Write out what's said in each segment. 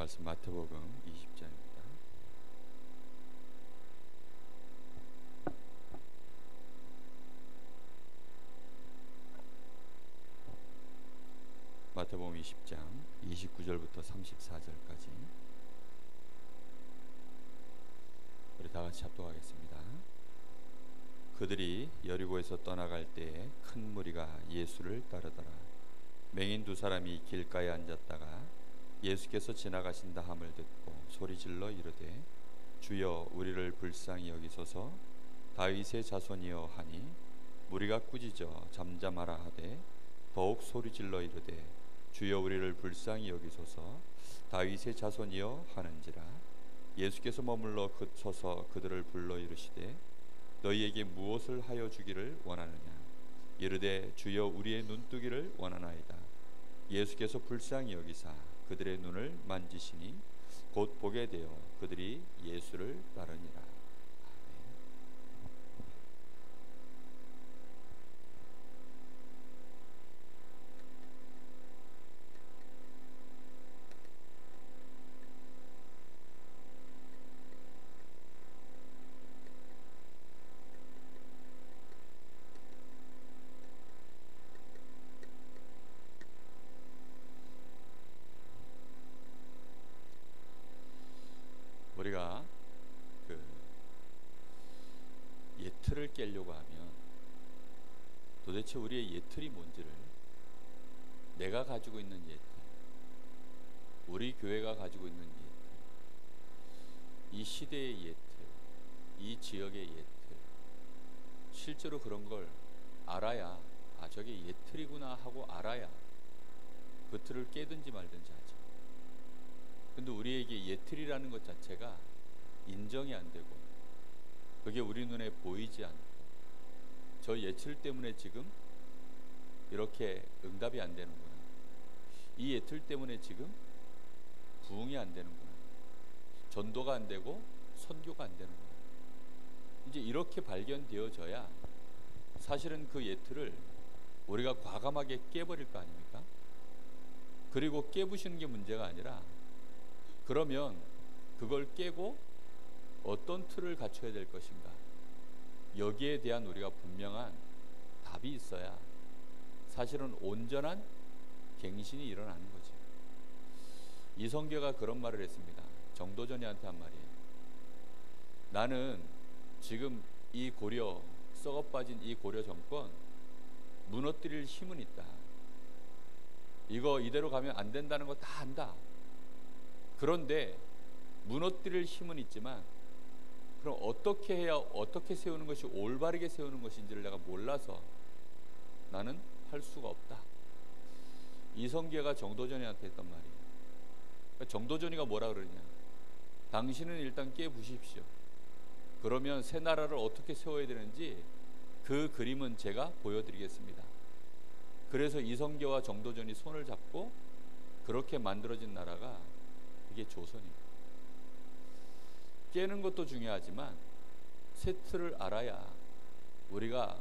말씀 마태복음 20장입니다. 마태복음 20장 29절부터 34절까지 우리 다 같이 합독하겠습니다. 그들이 여리고에서 떠나갈 때에 큰 무리가 예수를 따르더라. 맹인 두 사람이 길가에 앉았다가 예수께서 지나가신다 함을 듣고 소리질러 이르되 주여 우리를 불쌍히 여기소서. 다윗의 자손이여 하니 무리가 꾸짖어 잠잠하라 하되 더욱 소리질러 이르되 주여 우리를 불쌍히 여기소서. 다윗의 자손이여 하는지라. 예수께서 머물러 서서 그들을 불러 이르시되 너희에게 무엇을 하여 주기를 원하느냐. 이르되 주여 우리의 눈뜨기를 원하나이다. 예수께서 불쌍히 여기사 그들의 눈을 만지시니 곧 보게 되어 그들이 예수를 따르니라. 우리가 예틀을 깨려고 하면 도대체 우리의 예틀이 뭔지를, 내가 가지고 있는 예틀, 우리 교회가 가지고 있는 예틀, 이 시대의 예틀, 이 지역의 예틀, 실제로 그런 걸 알아야 저게 예틀이구나 하고 알아야 그 틀을 깨든지 말든지 하죠. 근데 우리에게 예틀이라는 것 자체가 인정이 안 되고 그게 우리 눈에 보이지 않고 저 예틀 때문에 지금 이렇게 응답이 안 되는구나, 이 예틀 때문에 지금 부흥이 안 되는구나, 전도가 안 되고 선교가 안 되는구나, 이제 이렇게 발견되어져야 사실은 그 예틀을 우리가 과감하게 깨버릴 거 아닙니까? 그리고 깨부시는 게 문제가 아니라 그러면 그걸 깨고 어떤 틀을 갖춰야 될 것인가, 여기에 대한 우리가 분명한 답이 있어야 사실은 온전한 갱신이 일어나는 거죠. 이성계가 그런 말을 했습니다. 정도전이한테 한 말이에요. 나는 지금 이 고려, 썩어빠진 이 고려 정권 무너뜨릴 힘은 있다. 이거 이대로 가면 안 된다는 거 다 안다. 그런데 무너뜨릴 힘은 있지만 그럼 어떻게 해야, 어떻게 세우는 것이 올바르게 세우는 것인지를 내가 몰라서 나는 할 수가 없다. 이성계가 정도전이한테 했던 말이에요. 그러니까 정도전이가 뭐라 그러냐, 당신은 일단 깨부십시오. 그러면 새 나라를 어떻게 세워야 되는지 그 그림은 제가 보여드리겠습니다. 그래서 이성계와 정도전이 손을 잡고 그렇게 만들어진 나라가 이게 조선입니다. 깨는 것도 중요하지만 새 틀을 알아야 우리가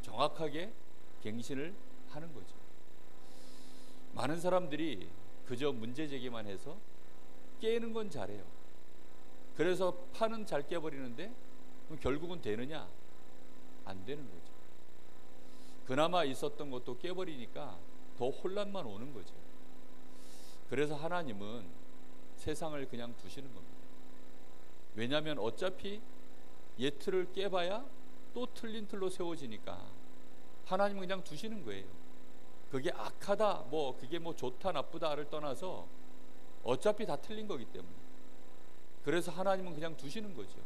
정확하게 갱신을 하는 거죠. 많은 사람들이 그저 문제 제기만 해서 깨는 건 잘해요. 그래서 판은 잘 깨버리는데 그럼 결국은 되느냐? 안 되는 거죠. 그나마 있었던 것도 깨버리니까 더 혼란만 오는 거죠. 그래서 하나님은 세상을 그냥 두시는 겁니다. 왜냐하면 어차피 예틀을 깨봐야 또 틀린 틀로 세워지니까 하나님은 그냥 두시는 거예요. 그게 악하다, 그게 좋다 나쁘다를 떠나서 어차피 다 틀린 거기 때문에. 그래서 하나님은 그냥 두시는 거죠.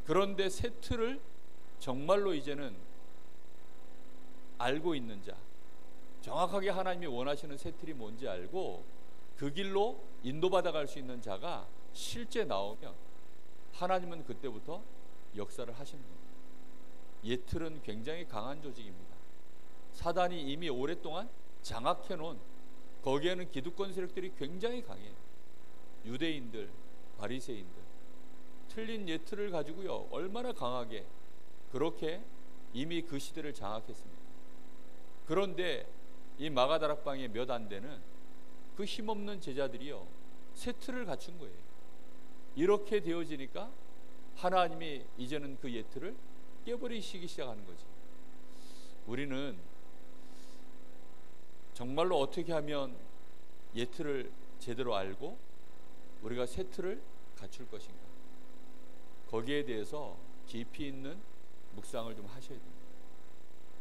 그런데 새 틀을 정말로 이제는 알고 있는 자, 정확하게 하나님이 원하시는 새 틀이 뭔지 알고 그 길로 인도받아 갈 수 있는 자가 실제 나오면 하나님은 그때부터 역사를 하시는 겁니다. 예틀은 굉장히 강한 조직입니다. 사단이 이미 오랫동안 장악해 놓은, 거기에는 기득권 세력들이 굉장히 강해요. 유대인들, 바리새인들, 틀린 예틀을 가지고요 얼마나 강하게 그렇게 이미 그 시대를 장악했습니다. 그런데 이 마가다락방에 몇 안 되는 그 힘없는 제자들이요 새 틀을 갖춘 거예요. 이렇게 되어지니까 하나님이 이제는 그 옛 틀을 깨버리시기 시작하는 거지. 우리는 정말로 어떻게 하면 옛 틀을 제대로 알고 우리가 새 틀을 갖출 것인가, 거기에 대해서 깊이 있는 묵상을 좀 하셔야 됩니다.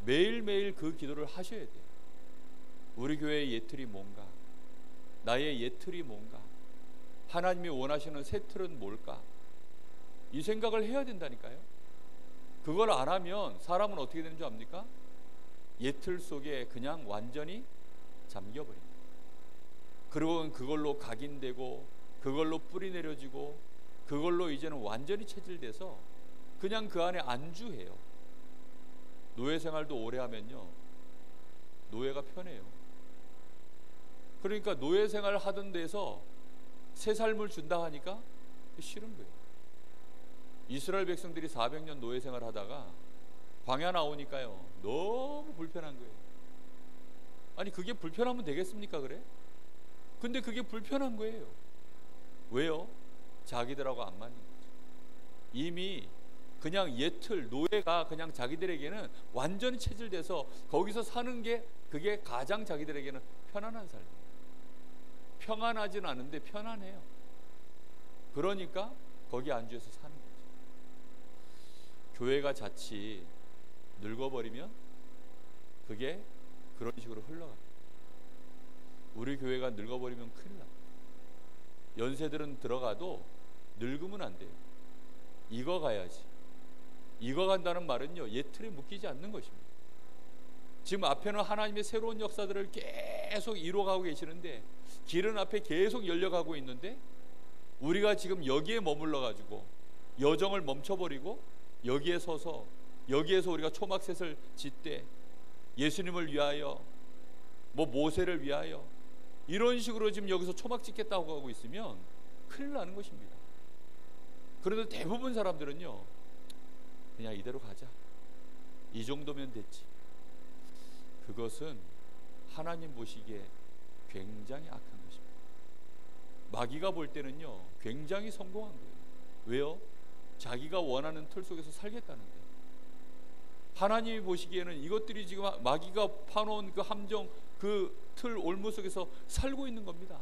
매일매일 그 기도를 하셔야 돼요. 우리 교회의 옛 틀이 뭔가, 나의 옛 틀이 뭔가, 하나님이 원하시는 새 틀은 뭘까, 이 생각을 해야 된다니까요. 그걸 안 하면 사람은 어떻게 되는 줄 압니까? 옛 틀 속에 그냥 완전히 잠겨버립니다. 그리고 그걸로 각인되고 그걸로 뿌리 내려지고 그걸로 이제는 완전히 체질돼서 그냥 그 안에 안주해요. 노예 생활도 오래 하면요, 노예가 편해요. 그러니까 노예 생활 하던 데서 새 삶을 준다 하니까 싫은 거예요. 이스라엘 백성들이 400년 노예 생활 하다가 광야 나오니까요, 너무 불편한 거예요. 아니, 그게 불편하면 되겠습니까? 그래? 근데 그게 불편한 거예요. 왜요? 자기들하고 안 맞는 거죠. 이미 그냥 옛 틀, 노예가 그냥 자기들에게는 완전히 체질돼서 거기서 사는 게 그게 가장 자기들에게는 편안한 삶이에요. 평안하진 않은데 편안해요. 그러니까 거기 안주해서 사는 거죠. 교회가 자칫 늙어버리면 그게 그런 식으로 흘러갑니다. 우리 교회가 늙어버리면 큰일 납니다. 연세들은 들어가도 늙으면 안 돼요. 익어가야지. 익어간다는 말은요, 옛 틀에 묶이지 않는 것입니다. 지금 앞에는 하나님의 새로운 역사들을 계속 이루어가고 계시는데, 길은 앞에 계속 열려가고 있는데, 우리가 지금 여기에 머물러 가지고 여정을 멈춰버리고 여기에 서서 여기에서 우리가 초막셋을 짓되 예수님을 위하여, 뭐 모세를 위하여, 이런 식으로 지금 여기서 초막 짓겠다고 하고 있으면 큰일 나는 것입니다. 그런데 대부분 사람들은요, 그냥 이대로 가자, 이 정도면 됐지. 그것은 하나님 보시기에 굉장히 악한 것입니다. 마귀가 볼 때는요, 굉장히 성공한 거예요. 왜요? 자기가 원하는 틀 속에서 살겠다는데. 하나님이 보시기에는 이것들이 지금 마귀가 파놓은 그 함정, 그 틀 올무 속에서 살고 있는 겁니다.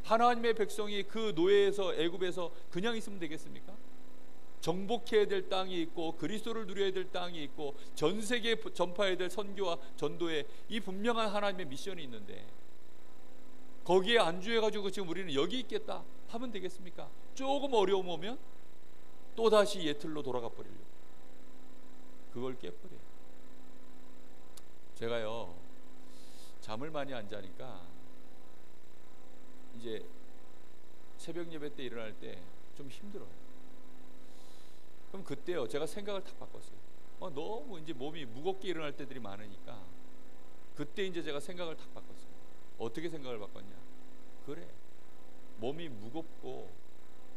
하나님의 백성이 그 노예에서, 애굽에서 그냥 있으면 되겠습니까? 정복해야 될 땅이 있고 그리스도를 누려야 될 땅이 있고 전 세계에 전파해야 될 선교와 전도에 이 분명한 하나님의 미션이 있는데, 거기에 안주해가지고 지금 우리는 여기 있겠다 하면 되겠습니까? 조금 어려움 오면 또다시 옛 틀로 돌아가 버리려고. 그걸 깨버려요. 제가요, 잠을 많이 안 자니까 이제 새벽 예배 때 일어날 때 좀 힘들어요. 그럼 그때요, 제가 생각을 탁 바꿨어요. 너무 이제 몸이 무겁게 일어날 때들이 많으니까 그때 이제 제가 생각을 탁 바꿨어요. 어떻게 생각을 바꿨냐? 그래, 몸이 무겁고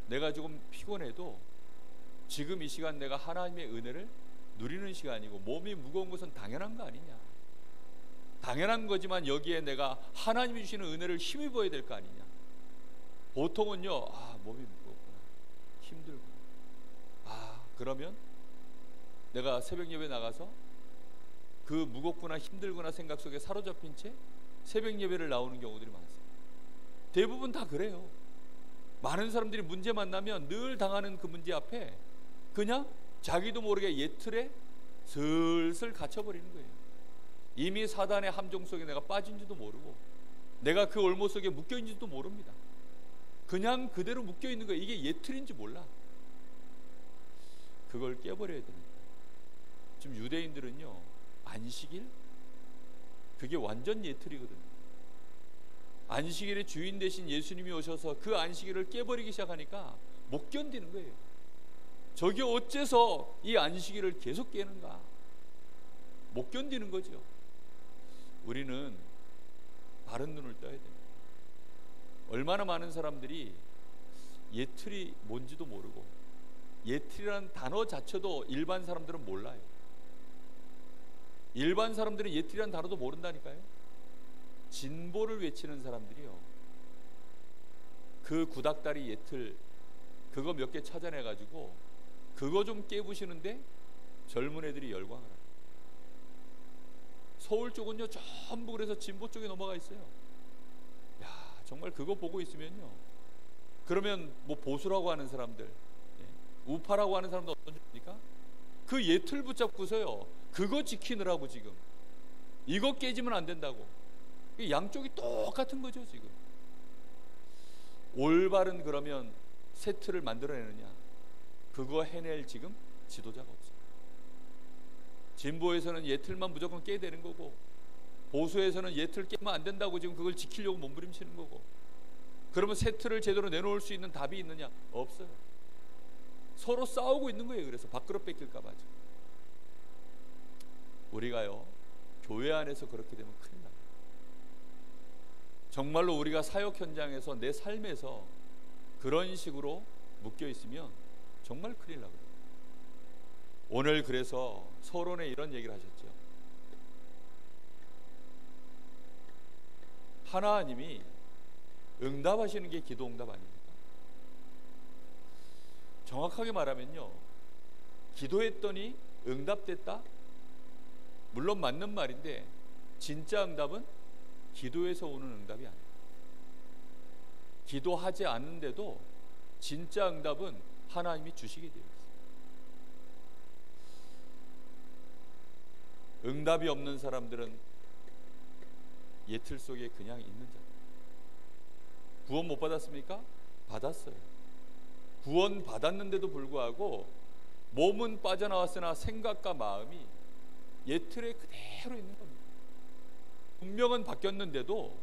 내가 조금 피곤해도 지금 이 시간 내가 하나님의 은혜를 누리는 시간이고, 몸이 무거운 것은 당연한 거 아니냐? 당연한 거지만 여기에 내가 하나님이 주시는 은혜를 힘입어야 될 거 아니냐? 보통은요, 몸이 무겁구나, 힘들구나. 그러면 내가 새벽 예배 나가서 그 무겁구나, 힘들구나 생각 속에 사로잡힌 채 새벽 예배를 나오는 경우들이 많습니다. 대부분 다 그래요. 많은 사람들이 문제 만나면 늘 당하는 그 문제 앞에 그냥 자기도 모르게 옛 틀에 슬슬 갇혀버리는 거예요. 이미 사단의 함정 속에 내가 빠진지도 모르고 내가 그 올무 속에 묶여있는지도 모릅니다. 그냥 그대로 묶여있는 거예요. 이게 옛 틀인지 몰라. 그걸 깨버려야 되는 거예요. 지금 유대인들은요, 안식일, 그게 완전 옛 틀이거든요. 안식일의 주인 되신 예수님이 오셔서 그 안식일을 깨버리기 시작하니까 못 견디는 거예요. 저게 어째서 이 안식일을 계속 깨는가? 못 견디는 거죠. 우리는 바른 눈을 떠야 됩니다. 얼마나 많은 사람들이 옛 틀이 뭔지도 모르고, 옛 틀이라는 단어 자체도 일반 사람들은 몰라요. 일반 사람들은 옛 틀이라는 단어도 모른다니까요. 진보를 외치는 사람들이요, 그 구닥다리 예틀 그거 몇 개 찾아내 가지고 그거 좀 깨부시는데 젊은 애들이 열광을 합니다. 서울 쪽은요 전부 그래서 진보 쪽에 넘어가 있어요. 야, 정말 그거 보고 있으면요, 그러면 뭐 보수라고 하는 사람들, 우파라고 하는 사람들 어떤 줄입니까? 그 예틀 붙잡고서요 그거 지키느라고 지금 이거 깨지면 안 된다고. 양쪽이 똑같은 거죠 지금. 올바른 그러면 세트를 만들어내느냐, 그거 해낼 지금 지도자가 없어요. 진보에서는 예틀만 무조건 깨야 되는 거고, 보수에서는 예틀 깨면 안 된다고 지금 그걸 지키려고 몸부림치는 거고, 그러면 세트를 제대로 내놓을 수 있는 답이 있느냐? 없어요. 서로 싸우고 있는 거예요. 그래서 밖으로 뺏길까 봐. 우리가요 교회 안에서 그렇게 되면 큰일 납니다. 정말로 우리가 사역 현장에서 내 삶에서 그런 식으로 묶여 있으면 정말 큰일 나거든요. 오늘 그래서 서론에 이런 얘기를 하셨죠. 하나님이 응답하시는 게 기도 응답 아닙니까? 정확하게 말하면요, 기도했더니 응답됐다? 물론 맞는 말인데 진짜 응답은 기도에서 오는 응답이 아니에요. 기도하지 않는데도 진짜 응답은 하나님이 주시게 되어 있어요. 응답이 없는 사람들은 예틀 속에 그냥 있는 자. 구원 못 받았습니까? 받았어요. 구원 받았는데도 불구하고 몸은 빠져나왔으나 생각과 마음이 예틀에 그대로 있는 겁니다. 운명은 바뀌었는데도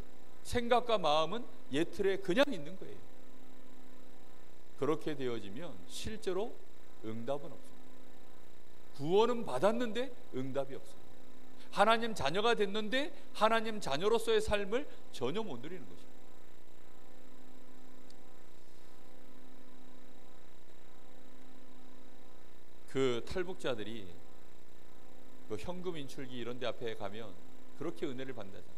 생각과 마음은 예틀에 그냥 있는 거예요. 그렇게 되어지면 실제로 응답은 없습니다. 구원은 받았는데 응답이 없어요. 하나님 자녀가 됐는데 하나님 자녀로서의 삶을 전혀 못 누리는 것입니다. 그 탈북자들이 그 현금 인출기 이런 데 앞에 가면 그렇게 은혜를 받는다잖아요.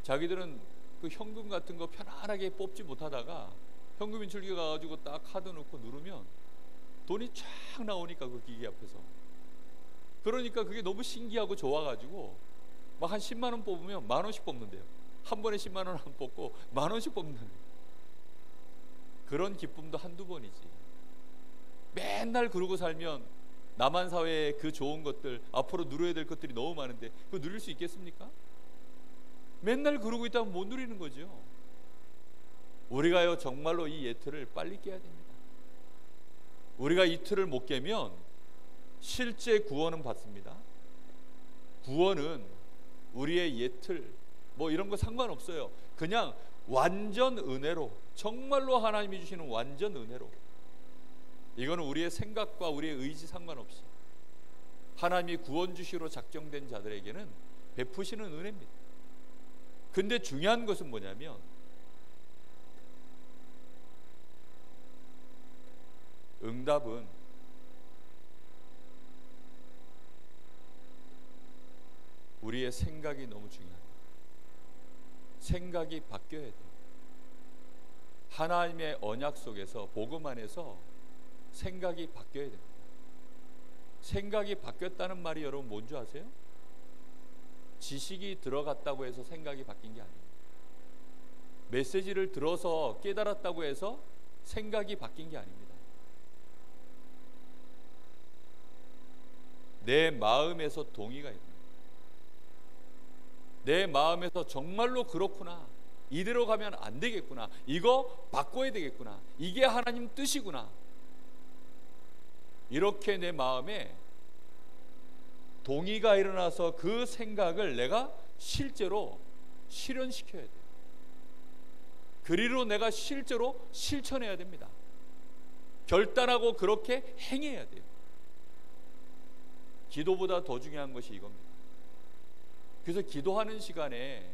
자기들은 그 현금 같은 거 편안하게 뽑지 못하다가 현금 인출기 가가지고 딱 카드 넣고 누르면 돈이 쫙 나오니까 그 기계 앞에서, 그러니까 그게 너무 신기하고 좋아가지고 막 한 10만 원 뽑으면 만 원씩 뽑는데요. 한 번에 10만 원 안 뽑고 만 원씩 뽑는다는 거예요. 그런 기쁨도 한두 번이지. 맨날 그러고 살면 남한 사회의 그 좋은 것들, 앞으로 누려야 될 것들이 너무 많은데 그거 누릴 수 있겠습니까? 맨날 그러고 있다면 못 누리는 거죠. 우리가요 정말로 이 예틀을 빨리 깨야 됩니다. 우리가 이 틀을 못 깨면 실제 구원은 받습니다. 구원은 우리의 예틀 뭐 이런 거 상관없어요. 그냥 완전 은혜로, 정말로 하나님이 주시는 완전 은혜로, 이거는 우리의 생각과 우리의 의지 상관없이 하나님이 구원 주시로 작정된 자들에게는 베푸시는 은혜입니다. 근데 중요한 것은 뭐냐면 응답은 우리의 생각이 너무 중요합니다. 생각이 바뀌어야 돼요. 하나님의 언약 속에서, 복음 안에서 생각이 바뀌어야 됩니다. 생각이 바뀌었다는 말이 여러분 뭔지 아세요? 지식이 들어갔다고 해서 생각이 바뀐 게 아니에요. 메시지를 들어서 깨달았다고 해서 생각이 바뀐 게 아닙니다. 내 마음에서 동의가 있는, 내 마음에서 정말로 그렇구나, 이대로 가면 안 되겠구나, 이거 바꿔야 되겠구나, 이게 하나님 뜻이구나, 이렇게 내 마음에 동의가 일어나서 그 생각을 내가 실제로 실현시켜야 돼요. 그리로 내가 실제로 실천해야 됩니다. 결단하고 그렇게 행해야 돼요. 기도보다 더 중요한 것이 이겁니다. 그래서 기도하는 시간에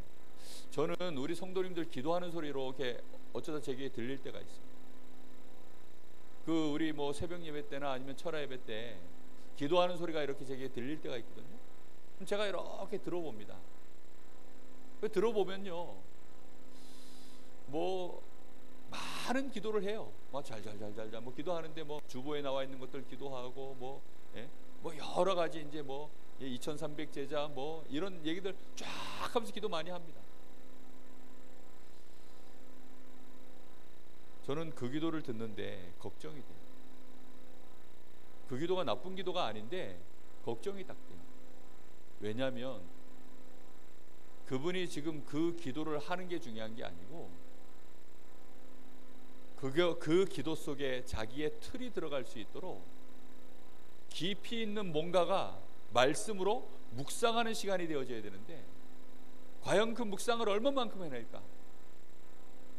저는 우리 성도님들 기도하는 소리로 이렇게 어쩌다 제게 들릴 때가 있어요. 그 우리 뭐 새벽 예배 때나 아니면 철야 예배 때 기도하는 소리가 이렇게 제게 들릴 때가 있거든요. 그럼 제가 이렇게 들어봅니다. 들어보면요, 뭐 많은 기도를 해요. 뭐 잘잘잘잘 뭐 기도하는데 뭐 주보에 나와 있는 것들 기도하고 뭐 여러 가지 이제 뭐 2300 제자 뭐 이런 얘기들 쫙 하면서 기도 많이 합니다. 저는 그 기도를 듣는데 걱정이 돼요. 그 기도가 나쁜 기도가 아닌데 걱정이 딱 돼요. 왜냐하면 그분이 지금 그 기도를 하는 게 중요한 게 아니고 그 기도 속에 자기의 틀이 들어갈 수 있도록 깊이 있는 뭔가가 말씀으로 묵상하는 시간이 되어져야 되는데 과연 그 묵상을 얼마만큼 해낼까?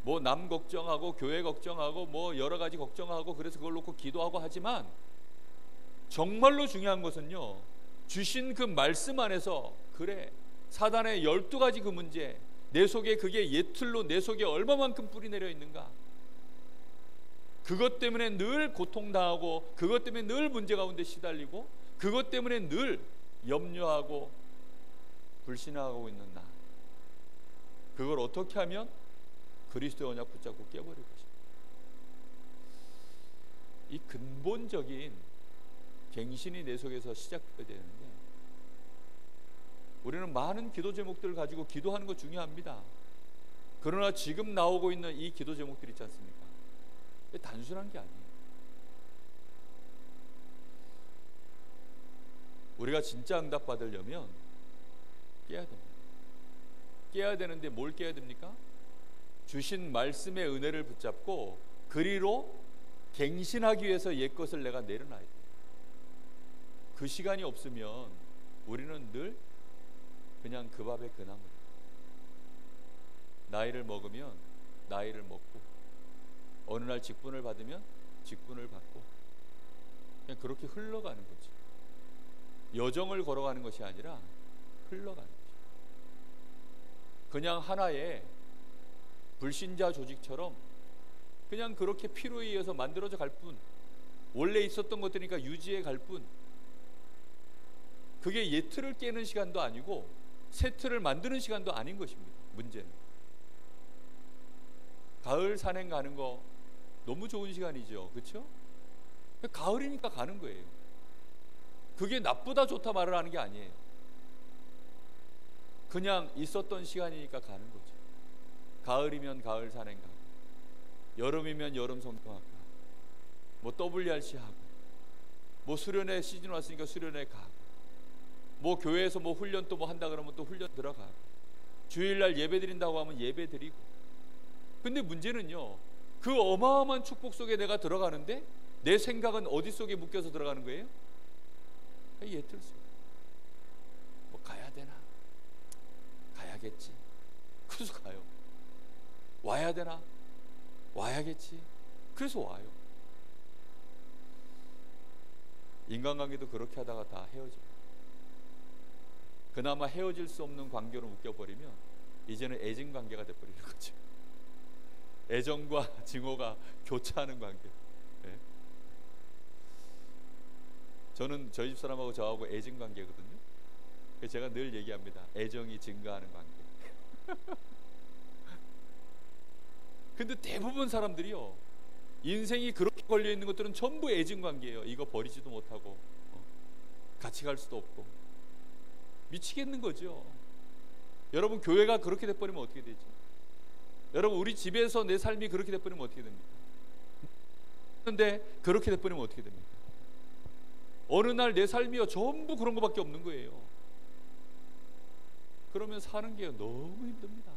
뭐 남 걱정하고 교회 걱정하고 뭐 여러 가지 걱정하고 그래서 그걸 놓고 기도하고 하지만 정말로 중요한 것은요, 주신 그 말씀 안에서 그래 사단의 12가지 그 문제 내 속에 그게 예틀로 내 속에 얼마만큼 뿌리 내려 있는가, 그것 때문에 늘 고통당하고 그것 때문에 늘 문제 가운데 시달리고 그것 때문에 늘 염려하고 불신하고 있는 나, 그걸 어떻게 하면 그리스도의 언약 붙잡고 깨버릴 것입니다. 이 근본적인 갱신이 내 속에서 시작되어야 되는데 우리는 많은 기도 제목들을 가지고 기도하는 거 중요합니다. 그러나 지금 나오고 있는 이 기도 제목들 있지 않습니까? 단순한 게 아니에요. 우리가 진짜 응답받으려면 깨야 됩니다. 깨야 되는데 뭘 깨야 됩니까? 주신 말씀의 은혜를 붙잡고 그리로 갱신하기 위해서 옛것을 내가 내려놔야 돼요. 그 시간이 없으면 우리는 늘 그냥 그 밥에 그 나물, 나이를 먹으면 나이를 먹고 어느 날 직분을 받으면 직분을 받고 그냥 그렇게 흘러가는 거지. 여정을 걸어가는 것이 아니라 흘러가는 거지. 그냥 하나의 불신자 조직처럼 그냥 그렇게 필요에 의해서 만들어져 갈 뿐, 원래 있었던 것들이니까 유지해 갈 뿐, 그게 옛 틀을 깨는 시간도 아니고 새 틀을 만드는 시간도 아닌 것입니다. 문제는 가을 산행 가는 거 너무 좋은 시간이죠, 그렇죠? 가을이니까 가는 거예요. 그게 나쁘다 좋다 말을 하는 게 아니에요. 그냥 있었던 시간이니까 가는 거죠. 가을이면 가을 산행 가고, 여름이면 여름 성경학 가고, 뭐 WRC 하고, 뭐 수련회 시즌 왔으니까 수련회 가고, 뭐 교회에서 뭐 훈련 또 뭐 한다 그러면 또 훈련 들어가고, 주일날 예배 드린다고 하면 예배 드리고. 근데 문제는요, 그 어마어마한 축복 속에 내가 들어가는데 내 생각은 어디 속에 묶여서 들어가는 거예요? 예틀 속. 뭐 가야 되나? 가야겠지. 그래서 가요. 와야 되나? 와야겠지. 그래서 와요. 인간관계도 그렇게 하다가 다 헤어집니다. 그나마 헤어질 수 없는 관계로 묶여버리면 이제는 애증관계가 돼버리는 거죠. 애정과 증오가 교차하는 관계. 네. 저는 저희 집 사람하고 저하고 애증관계거든요. 그래서 제가 늘 얘기합니다. 애정이 증가하는 관계. 근데 대부분 사람들이요, 인생이 그렇게 걸려있는 것들은 전부 애증관계예요. 이거 버리지도 못하고 같이 갈 수도 없고. 미치겠는 거죠. 여러분, 교회가 그렇게 돼버리면 어떻게 되지? 여러분, 우리 집에서 내 삶이 그렇게 돼버리면 어떻게 됩니까? 그런데 그렇게 돼버리면 어떻게 됩니까? 어느 날 내 삶이요 전부 그런 것밖에 없는 거예요. 그러면 사는 게 너무 힘듭니다.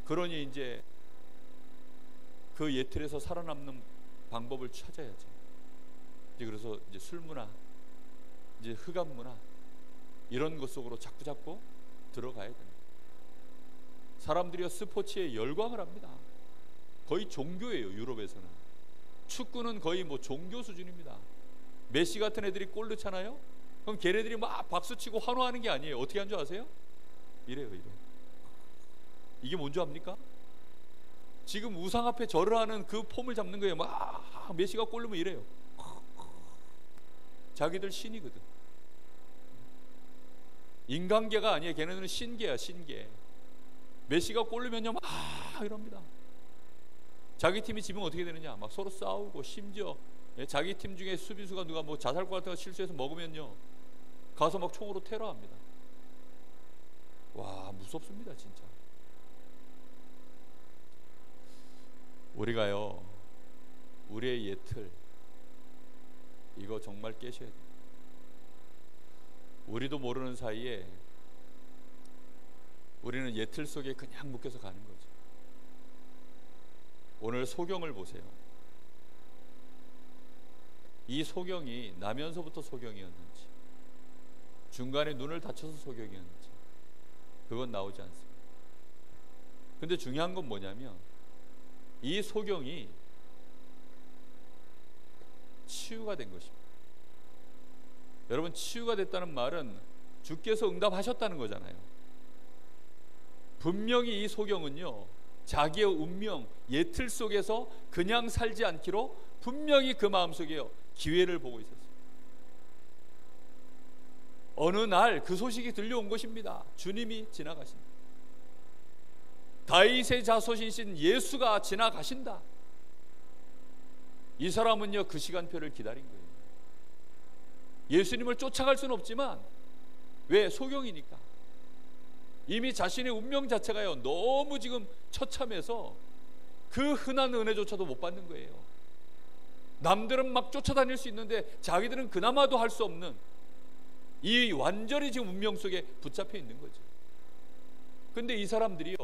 그러니 이제 그 예틀에서 살아남는 방법을 찾아야죠. 이제 그래서 이제 술 문화, 이제 흑암 문화, 이런 것 속으로 자꾸 들어가야 됩니다. 사람들이 스포츠에 열광을 합니다. 거의 종교예요. 유럽에서는 축구는 거의 뭐 종교 수준입니다. 메시 같은 애들이 골 넣잖아요. 그럼 걔네들이 막 박수치고 환호하는 게 아니에요. 어떻게 한 줄 아세요? 이래요. 이게 뭔지 압니까? 지금 우상 앞에 절을 하는 그 폼을 잡는 거예요. 막 메시가 골 넣으면 이래요. 자기들 신이거든. 인간계가 아니에요. 걔네들은 신계야, 신계. 메시가 골 넣으면요 막 이럽니다. 자기 팀이 지면 어떻게 되느냐? 막 서로 싸우고, 심지어 자기 팀 중에 수비수가 누가 뭐 자살과 같은 거 실수해서 먹으면요, 가서 막 총으로 테러합니다. 와, 무섭습니다 진짜. 우리가요, 우리의 옛틀 이거 정말 깨셔야 돼요. 우리도 모르는 사이에 우리는 옛틀 속에 그냥 묶여서 가는 거죠. 오늘 소경을 보세요. 이 소경이 나면서부터 소경이었는지, 중간에 눈을 다쳐서 소경이었는지, 그건 나오지 않습니다. 근데 중요한 건 뭐냐면, 이 소경이 치유가 된 것입니다. 여러분, 치유가 됐다는 말은 주께서 응답하셨다는 거잖아요. 분명히 이 소경은요, 자기의 운명, 옛틀 속에서 그냥 살지 않기로 분명히 그 마음속에 기회를 보고 있었어요. 어느 날 그 소식이 들려온 것입니다. 주님이 지나가신다. 다윗의 자손이신 예수가 지나가신다. 이 사람은요, 그 시간표를 기다린 거예요. 예수님을 쫓아갈 수는 없지만, 왜? 소경이니까. 이미 자신의 운명 자체가요, 너무 지금 처참해서 그 흔한 은혜조차도 못 받는 거예요. 남들은 막 쫓아다닐 수 있는데 자기들은 그나마도 할 수 없는, 이 완전히 지금 운명 속에 붙잡혀 있는 거죠. 근데 이 사람들이요,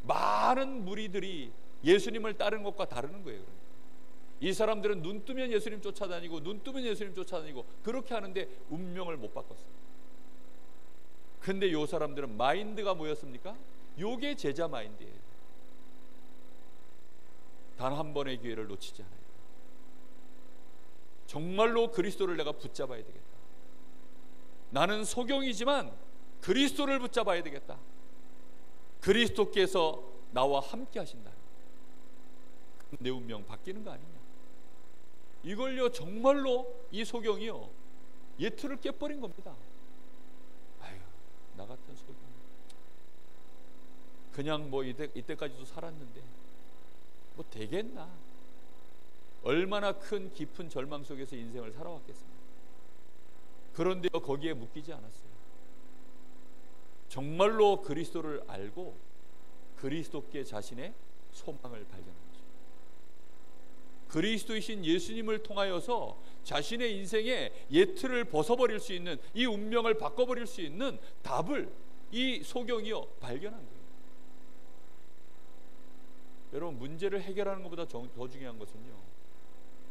많은 무리들이 예수님을 따르는 것과 다르는 거예요. 이 사람들은 눈 뜨면 예수님 쫓아다니고, 눈 뜨면 예수님 쫓아다니고, 그렇게 하는데 운명을 못 바꿨어요. 근데 요 사람들은 마인드가 뭐였습니까? 요게 제자 마인드예요. 단 한 번의 기회를 놓치지 않아요. 정말로 그리스도를 내가 붙잡아야 되겠다. 나는 소경이지만 그리스도를 붙잡아야 되겠다. 그리스도께서 나와 함께 하신다. 내 운명 바뀌는 거 아니냐. 이걸요, 정말로 이 소경이요, 옛틀을 깨버린 겁니다. 아유, 나 같은 소경, 그냥 뭐 이때까지도 살았는데 뭐 되겠나. 얼마나 큰 깊은 절망 속에서 인생을 살아왔겠습니까? 그런데요, 거기에 묶이지 않았어요. 정말로 그리스도를 알고 그리스도께 자신의 소망을 발견한 거죠. 그리스도이신 예수님을 통하여서 자신의 인생의 옛틀을 벗어버릴 수 있는, 이 운명을 바꿔버릴 수 있는 답을 이 소경이요, 발견한 거예요. 여러분, 문제를 해결하는 것보다 더 중요한 것은요,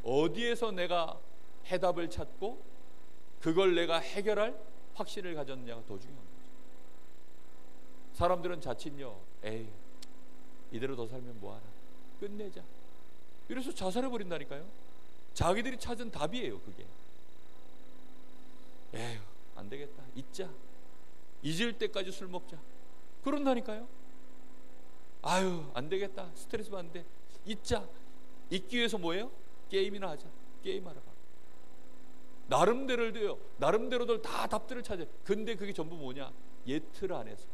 어디에서 내가 해답을 찾고 그걸 내가 해결할 확신을 가졌느냐가 더 중요한 거죠. 사람들은 자칫요, 에이, 이대로 더 살면 뭐하나, 끝내자, 이래서 자살해버린다니까요. 자기들이 찾은 답이에요, 그게. 에휴, 안되겠다, 잊자, 잊을 때까지 술 먹자, 그런다니까요. 아유, 안되겠다, 스트레스 받는데 잊자. 잊기 위해서 뭐예요? 게임이나 하자. 게임하러 가. 나름대로들 다 답들을 찾아요. 근데 그게 전부 뭐냐? 옛틀 안에서,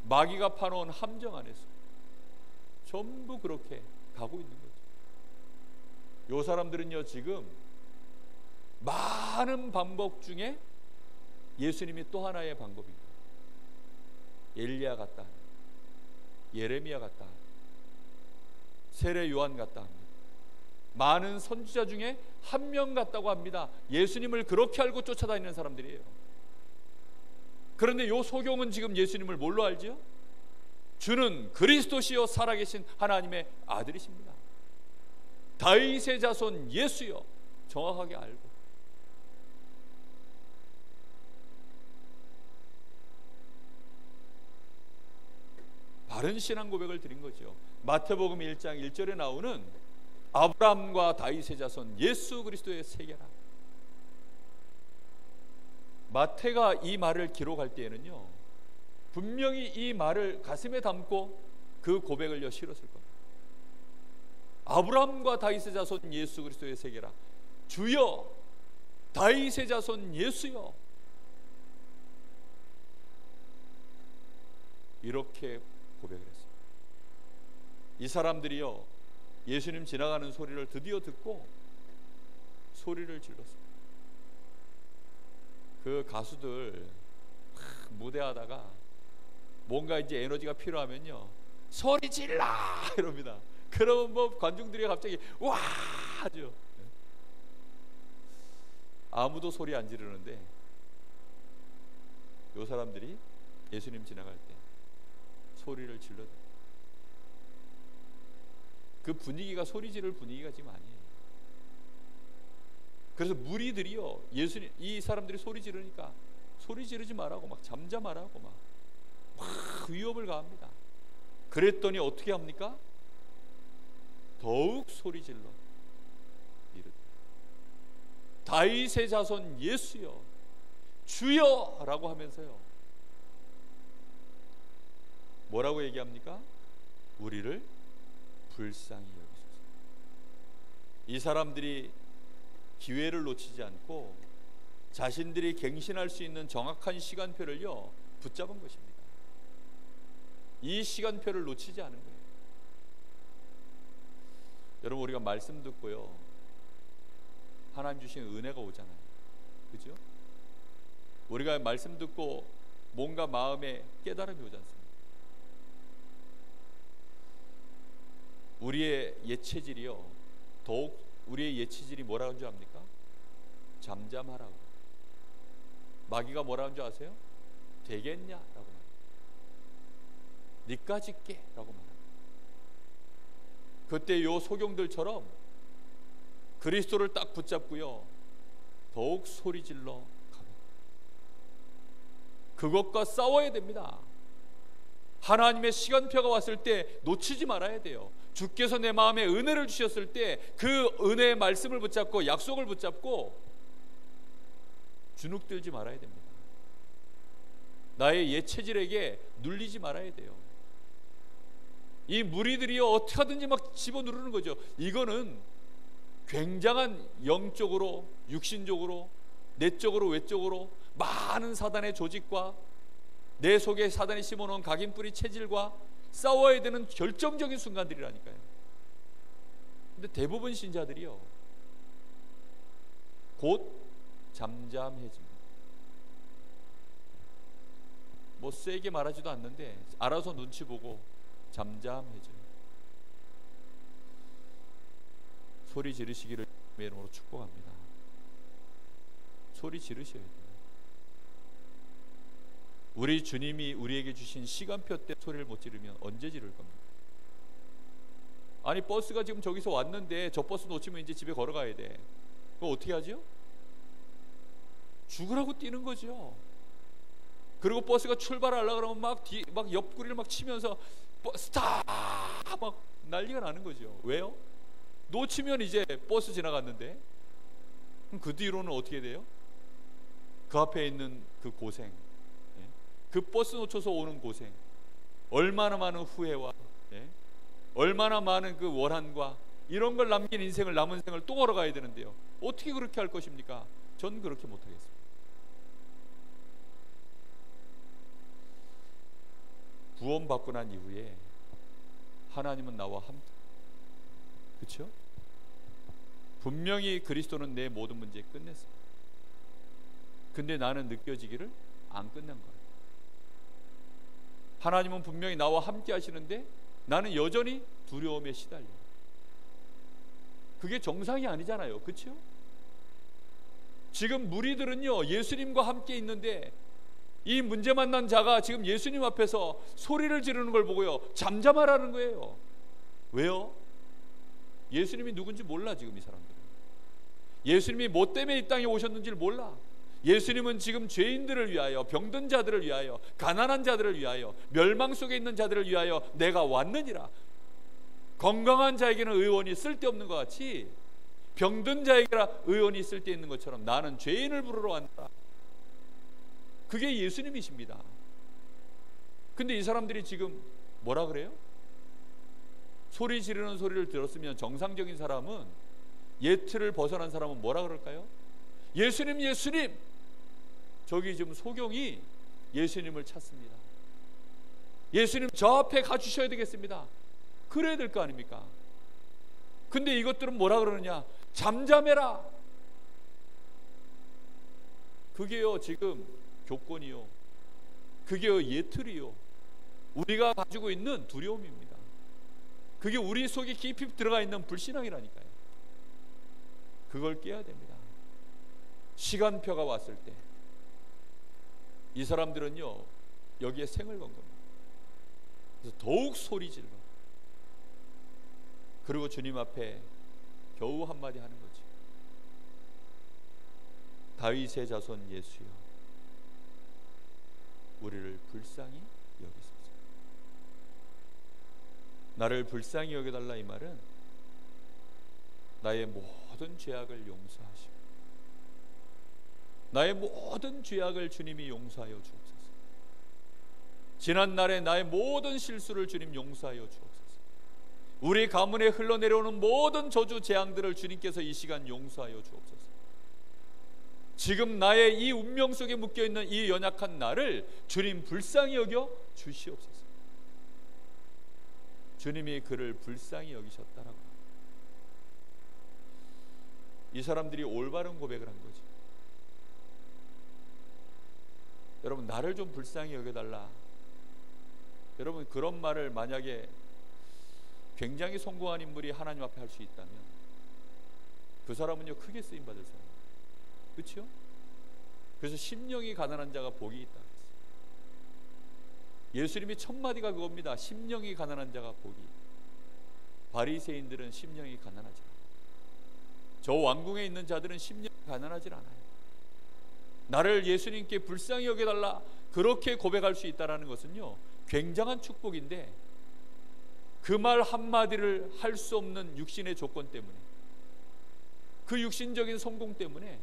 마귀가 파놓은 함정 안에서 전부 그렇게 가고 있는 거죠. 요 사람들은요, 지금 많은 방법 중에 예수님이 또 하나의 방법입니다. 엘리야 같다, 예레미야 같다, 세례 요한 같다 합니다. 많은 선지자 중에 한 명 같다고 합니다. 예수님을 그렇게 알고 쫓아다니는 사람들이에요. 그런데 요 소경은 지금 예수님을 뭘로 알지요? 주는 그리스도시요 살아계신 하나님의 아들이십니다. 다윗의 자손 예수요, 정확하게 알고. 바른 신앙 고백을 드린 거죠. 마태복음 1장 1절에 나오는 아브라함과 다윗의 자손 예수 그리스도의 세계라. 마태가 이 말을 기록할 때에는요, 분명히 이 말을 가슴에 담고 그 고백을 실었을 겁니다. 아브라함과 다윗의 자손 예수 그리스도의 세계라. 주여, 다윗의 자손 예수여. 이렇게 고백을 했습니다. 이 사람들이요, 예수님 지나가는 소리를 드디어 듣고 소리를 질렀습니다. 그 가수들 무대하다가 뭔가 이제 에너지가 필요하면요, 소리 질러 이럽니다. 그러면 뭐 관중들이 갑자기 와 하죠. 아무도 소리 안 지르는데 요 사람들이 예수님 지나갈 때 소리를 질러요. 그 분위기가 소리 지를 분위기가 지금 아니에요. 그래서 무리들이요, 예수님, 이 사람들이 소리 지르니까 소리 지르지 말라고 막 잠잠하라고 막 위협을 가합니다. 그랬더니 어떻게 합니까? 더욱 소리 질러 이르되 다윗의 자손 예수여 주여 라고 하면서요, 뭐라고 얘기합니까? 우리를 불쌍히 여기소서. 이 사람들이 기회를 놓치지 않고 자신들이 갱신할 수 있는 정확한 시간표를요 붙잡은 것입니다. 이 시간표를 놓치지 않은 거예요. 여러분, 우리가 말씀 듣고요, 하나님 주신 은혜가 오잖아요. 그죠? 우리가 말씀 듣고 뭔가 마음에 깨달음이 오지 않습니까? 우리의 예체질이요, 더욱 우리의 예체질이 뭐라는 줄 압니까? 잠잠하라고. 마귀가 뭐라는 줄 아세요? 되겠냐? 라고 말합니다. 니까지 깨? 라고 말합니다. 그때 요 소경들처럼 그리스도를 딱 붙잡고요, 더욱 소리질러 갑니다. 그것과 싸워야 됩니다. 하나님의 시간표가 왔을 때 놓치지 말아야 돼요. 주께서 내 마음에 은혜를 주셨을 때 그 은혜의 말씀을 붙잡고 약속을 붙잡고 주눅들지 말아야 됩니다. 나의 예체질에게 눌리지 말아야 돼요. 이 무리들이요, 어떻게 하든지 막 집어누르는 거죠. 이거는 굉장한 영적으로, 육신적으로, 내적으로, 외적으로 많은 사단의 조직과 내 속에 사단이 심어놓은 각인뿌리 체질과 싸워야 되는 결정적인 순간들이라니까요. 근데 대부분 신자들이요, 곧 잠잠해집니다. 뭐 세게 말하지도 않는데 알아서 눈치 보고 잠잠해져요. 소리 지르시기를 주님의 이름으로 축복합니다. 소리 지르셔야 돼요. 우리 주님이 우리에게 주신 시간표 때 소리를 못 지르면 언제 지를 겁니까? 아니, 버스가 지금 저기서 왔는데 저 버스 놓치면 이제 집에 걸어가야 돼. 그거 어떻게 하죠? 죽으라고 뛰는 거죠. 그리고 버스가 출발하려고 그러면 막 옆구리를 막 치면서 스탑 막 난리가 나는 거죠. 왜요? 놓치면 이제 버스 지나갔는데, 그럼 그 뒤로는 어떻게 돼요? 그 앞에 있는 그 고생, 그 버스 놓쳐서 오는 고생, 얼마나 많은 후회와 얼마나 많은 그 원한과 이런 걸 남긴 인생을, 남은 생을 또 걸어가야 되는데요, 어떻게 그렇게 할 것입니까? 전 그렇게 못하겠습니다. 구원받고 난 이후에 하나님은 나와 함께, 그렇죠? 분명히 그리스도는 내 모든 문제 끝냈습니다. 근데 나는 느껴지기를 안 끝낸 거예요. 하나님은 분명히 나와 함께 하시는데 나는 여전히 두려움에 시달려요. 그게 정상이 아니잖아요. 그렇죠? 지금 무리들은요, 예수님과 함께 있는데 이 문제 만난 자가 지금 예수님 앞에서 소리를 지르는 걸 보고요, 잠잠하라는 거예요. 왜요? 예수님이 누군지 몰라. 지금 이 사람들은 예수님이 뭐 때문에 이 땅에 오셨는지를 몰라. 예수님은 지금 죄인들을 위하여, 병든 자들을 위하여, 가난한 자들을 위하여, 멸망 속에 있는 자들을 위하여 내가 왔느니라. 건강한 자에게는 의원이 쓸데없는 것 같이 병든 자에게라 의원이 쓸데있는 것처럼 나는 죄인을 부르러 왔다. 그게 예수님이십니다. 근데 이 사람들이 지금 뭐라 그래요? 소리 지르는 소리를 들었으면 정상적인 사람은, 예틀을 벗어난 사람은 뭐라 그럴까요? 예수님, 예수님! 저기 지금 소경이 예수님을 찾습니다. 예수님 저 앞에 가주셔야 되겠습니다. 그래야 될 거 아닙니까? 근데 이것들은 뭐라 그러느냐? 잠잠해라. 그게요 지금 교권이요, 그게요 예틀이요, 우리가 가지고 있는 두려움입니다. 그게 우리 속에 깊이 들어가 있는 불신앙이라니까요. 그걸 깨야 됩니다. 시간표가 왔을 때 이 사람들은요 여기에 생을 건 겁니다. 그래서 더욱 소리 질러, 그리고 주님 앞에 겨우 한마디 하는 거지. 다윗의 자손 예수여, 우리를 불쌍히 여기소서. 나를 불쌍히 여겨달라, 이 말은 나의 모든 죄악을 용서하시고 나의 모든 죄악을 주님이 용서하여 주옵소서. 지난날에 나의 모든 실수를 주님 용서하여 주옵소서. 우리 가문에 흘러내려오는 모든 저주 재앙들을 주님께서 이 시간 용서하여 주옵소서. 지금 나의 이 운명 속에 묶여있는 이 연약한 나를 주님 불쌍히 여겨 주시옵소서. 주님이 그를 불쌍히 여기셨다라고 합니다. 이 사람들이 올바른 고백을 한 거지. 여러분, 나를 좀 불쌍히 여겨달라. 여러분, 그런 말을 만약에 굉장히 성공한 인물이 하나님 앞에 할 수 있다면 그 사람은요 크게 쓰임받을 사람. 그렇죠? 그래서 심령이 가난한 자가 복이 있다 그랬어요. 예수님이 첫 마디가 그겁니다. 심령이 가난한 자가 복이. 바리새인들은 심령이 가난하지 않아요. 저 왕궁에 있는 자들은 심령이 가난하지 않아요. 나를 예수님께 불쌍히 여겨달라, 그렇게 고백할 수 있다는 것은요 굉장한 축복인데, 그 말 한마디를 할 수 없는 육신의 조건 때문에, 그 육신적인 성공 때문에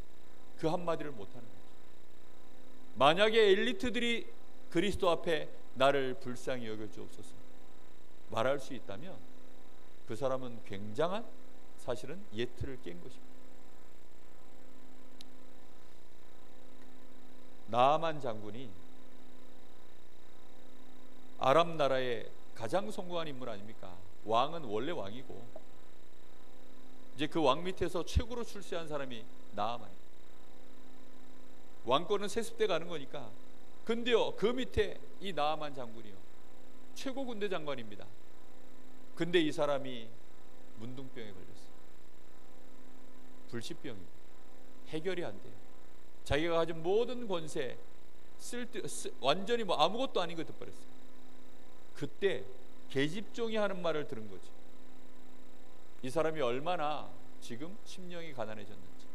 그 한마디를 못하는 거죠. 만약에 엘리트들이 그리스도 앞에 나를 불쌍히 여겨주옵소서 말할 수 있다면 그 사람은 굉장한 사실은 예틀을 깬 것입니다. 나아만 장군이 아람 나라의 가장 성공한 인물 아닙니까? 왕은 원래 왕이고 이제 그 왕 밑에서 최고로 출세한 사람이 나아만이에요. 왕권은 세습돼 가는 거니까. 근데요 그 밑에 이 나아만 장군이요 최고 군대 장관입니다. 근데 이 사람이 문둥병에 걸렸어요. 불치병이에요. 해결이 안 돼요. 자기가 가진 모든 권세 완전히 뭐 아무것도 아닌 거 듯버렸어요. 그때 계집종이 하는 말을 들은 거지. 이 사람이 얼마나 지금 심령이 가난해졌는지.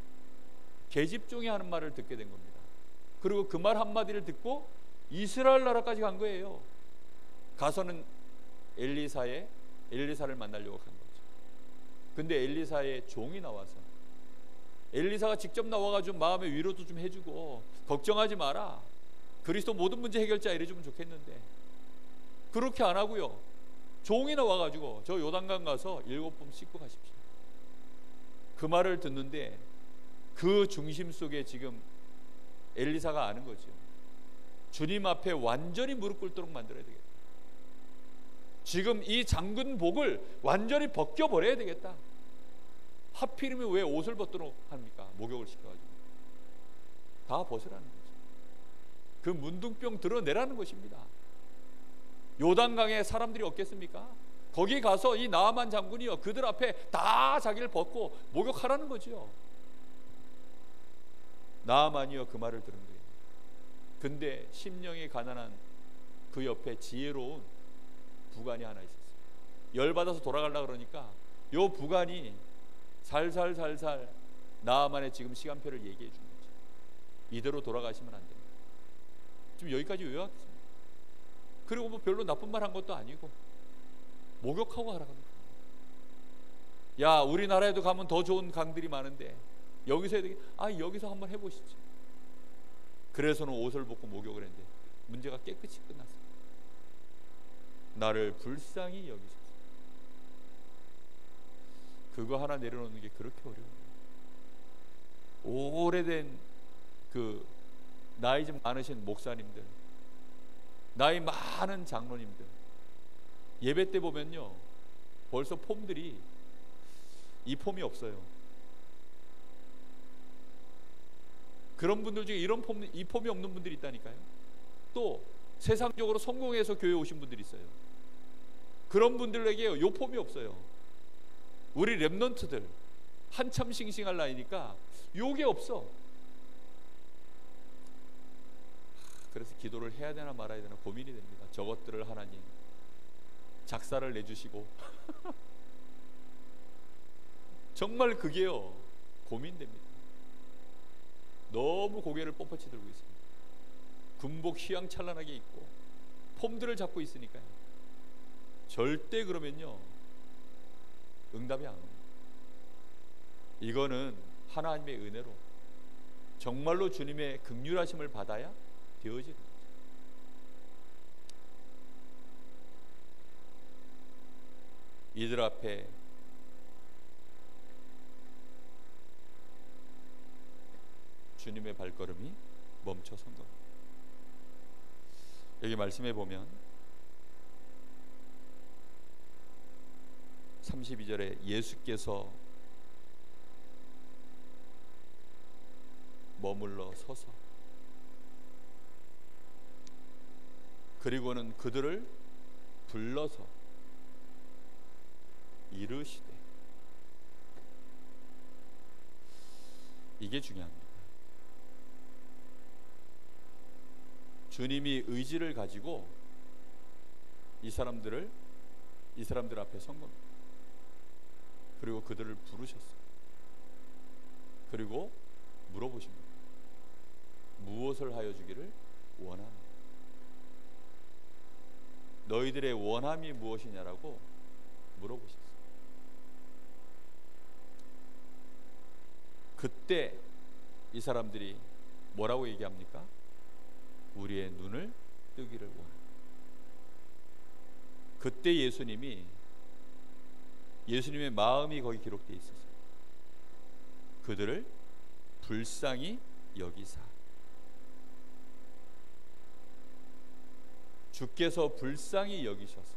계집종이 하는 말을 듣게 된 겁니다. 그리고 그 말 한마디를 듣고 이스라엘 나라까지 간 거예요. 가서는 엘리사를 만나려고 간 거죠. 근데 엘리사의 종이 나와서, 엘리사가 직접 나와가지고 마음의 위로도 좀 해주고 걱정하지 마라, 그리스도 모든 문제 해결자 이래주면 좋겠는데 그렇게 안 하고요 종이 나와가지고 저 요단강 가서 7번 씻고 가십시오. 그 말을 듣는데 그 중심 속에 지금 엘리사가 아는 거죠. 주님 앞에 완전히 무릎 꿇도록 만들어야 되겠다. 지금 이 장군복을 완전히 벗겨버려야 되겠다. 하필이면 왜 옷을 벗도록 합니까? 목욕을 시켜가지고. 다 벗으라는 거죠. 그 문둥병 드러내라는 것입니다. 요단강에 사람들이 없겠습니까? 거기 가서 이 나아만 장군이요 그들 앞에 다 자기를 벗고 목욕하라는 거죠. 나아만이요 그 말을 들은 거예요. 근데 심령이 가난한 그 옆에 지혜로운 부관이 하나 있었어요. 열받아서 돌아가려고 그러니까 요 부관이 살살살살 나아만의 지금 시간표를 얘기해 준 거죠. 이대로 돌아가시면 안 됩니다. 지금 여기까지 요약했습니다. 그리고 뭐 별로 나쁜 말 한 것도 아니고 목욕하고 하라는 거예요. 야, 우리나라에도 가면 더 좋은 강들이 많은데 여기서 해야 되겠... 여기서 한번 해보시죠. 그래서는 옷을 벗고 목욕을 했는데 문제가 깨끗이 끝났어요. 나를 불쌍히 여기소서. 그거 하나 내려놓는 게 그렇게 어려워요. 오래된 그 나이 좀 많으신 목사님들, 나이 많은 장로님들 예배 때 보면요 벌써 폼들이 이 폼이 없어요. 그런 분들 중에 이 폼이 없는 분들이 있다니까요. 또 세상적으로 성공해서 교회 오신 분들이 있어요. 그런 분들에게 요 폼이 없어요. 우리 렘넌트들 한참 싱싱할 나이니까 요게 없어. 그래서 기도를 해야 되나 말아야 되나 고민이 됩니다. 저것들을 하나님 작사를 내주시고 정말 그게요 고민됩니다. 너무 고개를 뻣뻣이 들고 있습니다. 군복 휘황찬란하게 입고 폼들을 잡고 있으니까요. 절대 그러면요 응답이 안 옵니다. 이거는 하나님의 은혜로 정말로 주님의 긍휼하심을 받아야 되어지는 거죠. 이들 앞에 주님의 발걸음이 멈춰선 겁니다. 여기 말씀해 보면 32절에 예수께서 머물러 서서 그리고는 그들을 불러서 이르시되, 이게 중요합니다. 주님이 의지를 가지고 이 사람들 앞에 선 겁니다. 그리고 그들을 부르셨어요. 그리고 물어보신 겁니다. 무엇을 하여 주기를 원하느냐? 너희들의 원함이 무엇이냐라고 물어보셨어요. 그때 이 사람들이 뭐라고 얘기합니까? 우리의 눈을 뜨기를 원합니다. 그때 예수님의 마음이 거기 기록되어 있었어요. 그들을 불쌍히 여기사, 주께서 불쌍히 여기셔서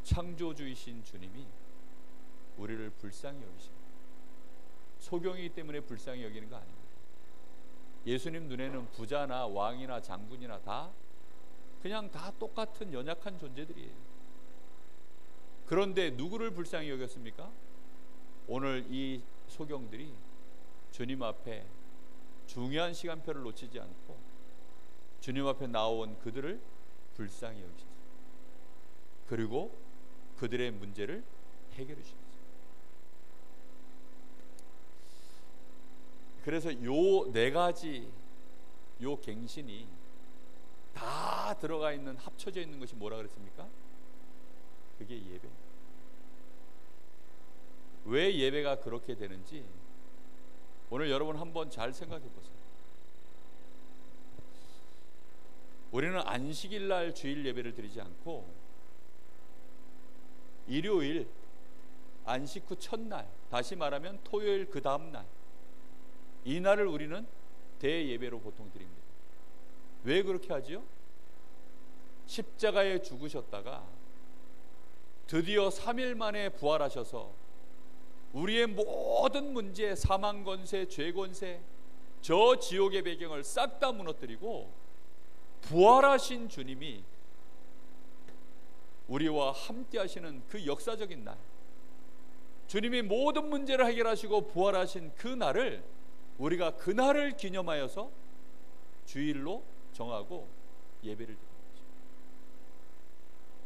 창조주이신 주님이 우리를 불쌍히 여기십니다. 소경이기 때문에 불쌍히 여기는 거 아닙니다. 예수님 눈에는 부자나 왕이나 장군이나 다 그냥 다 똑같은 연약한 존재들이에요. 그런데 누구를 불쌍히 여겼습니까? 오늘 이 소경들이 주님 앞에 중요한 시간표를 놓치지 않고 주님 앞에 나온 그들을 불쌍히 여기셨어요. 그리고 그들의 문제를 해결해 주셨어요. 그래서 요 네 가지 요 갱신이 다 들어가 있는, 합쳐져 있는 것이 뭐라 그랬습니까? 그게 예배입니다. 왜 예배가 그렇게 되는지 오늘 여러분 한번 잘 생각해 보세요. 우리는 안식일 날 주일 예배를 드리지 않고 일요일 안식 후 첫날, 다시 말하면 토요일 그 다음 날, 이 날을 우리는 대예배로 보통 드립니다. 왜 그렇게 하지요? 십자가에 죽으셨다가 드디어 3일 만에 부활하셔서 우리의 모든 문제, 사망 권세, 죄 권세, 저 지옥의 배경을 싹 다 무너뜨리고 부활하신 주님이 우리와 함께 하시는 그 역사적인 날, 주님이 모든 문제를 해결하시고 부활하신 그 날을 우리가 그날을 기념하여서 주일로 정하고 예배를 드립니다.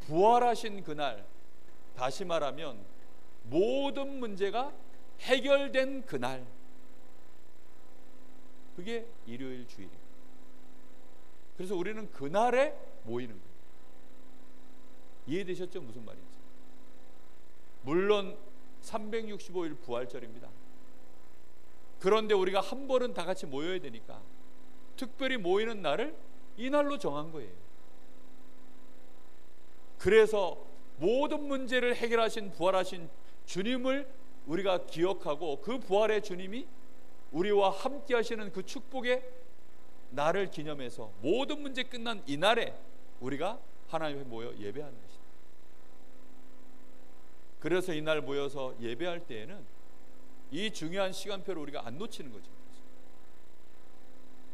부활하신 그날, 다시 말하면 모든 문제가 해결된 그날, 그게 일요일 주일입니다. 그래서 우리는 그날에 모이는 거예요. 이해되셨죠? 무슨 말인지. 물론 365일 부활절입니다. 그런데 우리가 한 번은 다 같이 모여야 되니까 특별히 모이는 날을 이 날로 정한 거예요. 그래서 모든 문제를 해결하신 부활하신 주님을 우리가 기억하고 그 부활의 주님이 우리와 함께 하시는 그 축복의 날을 기념해서 모든 문제 끝난 이 날에 우리가 하나님 앞에 모여 예배하는 것이다. 그래서 이날 모여서 예배할 때에는 이 중요한 시간표를 우리가 안 놓치는 거죠.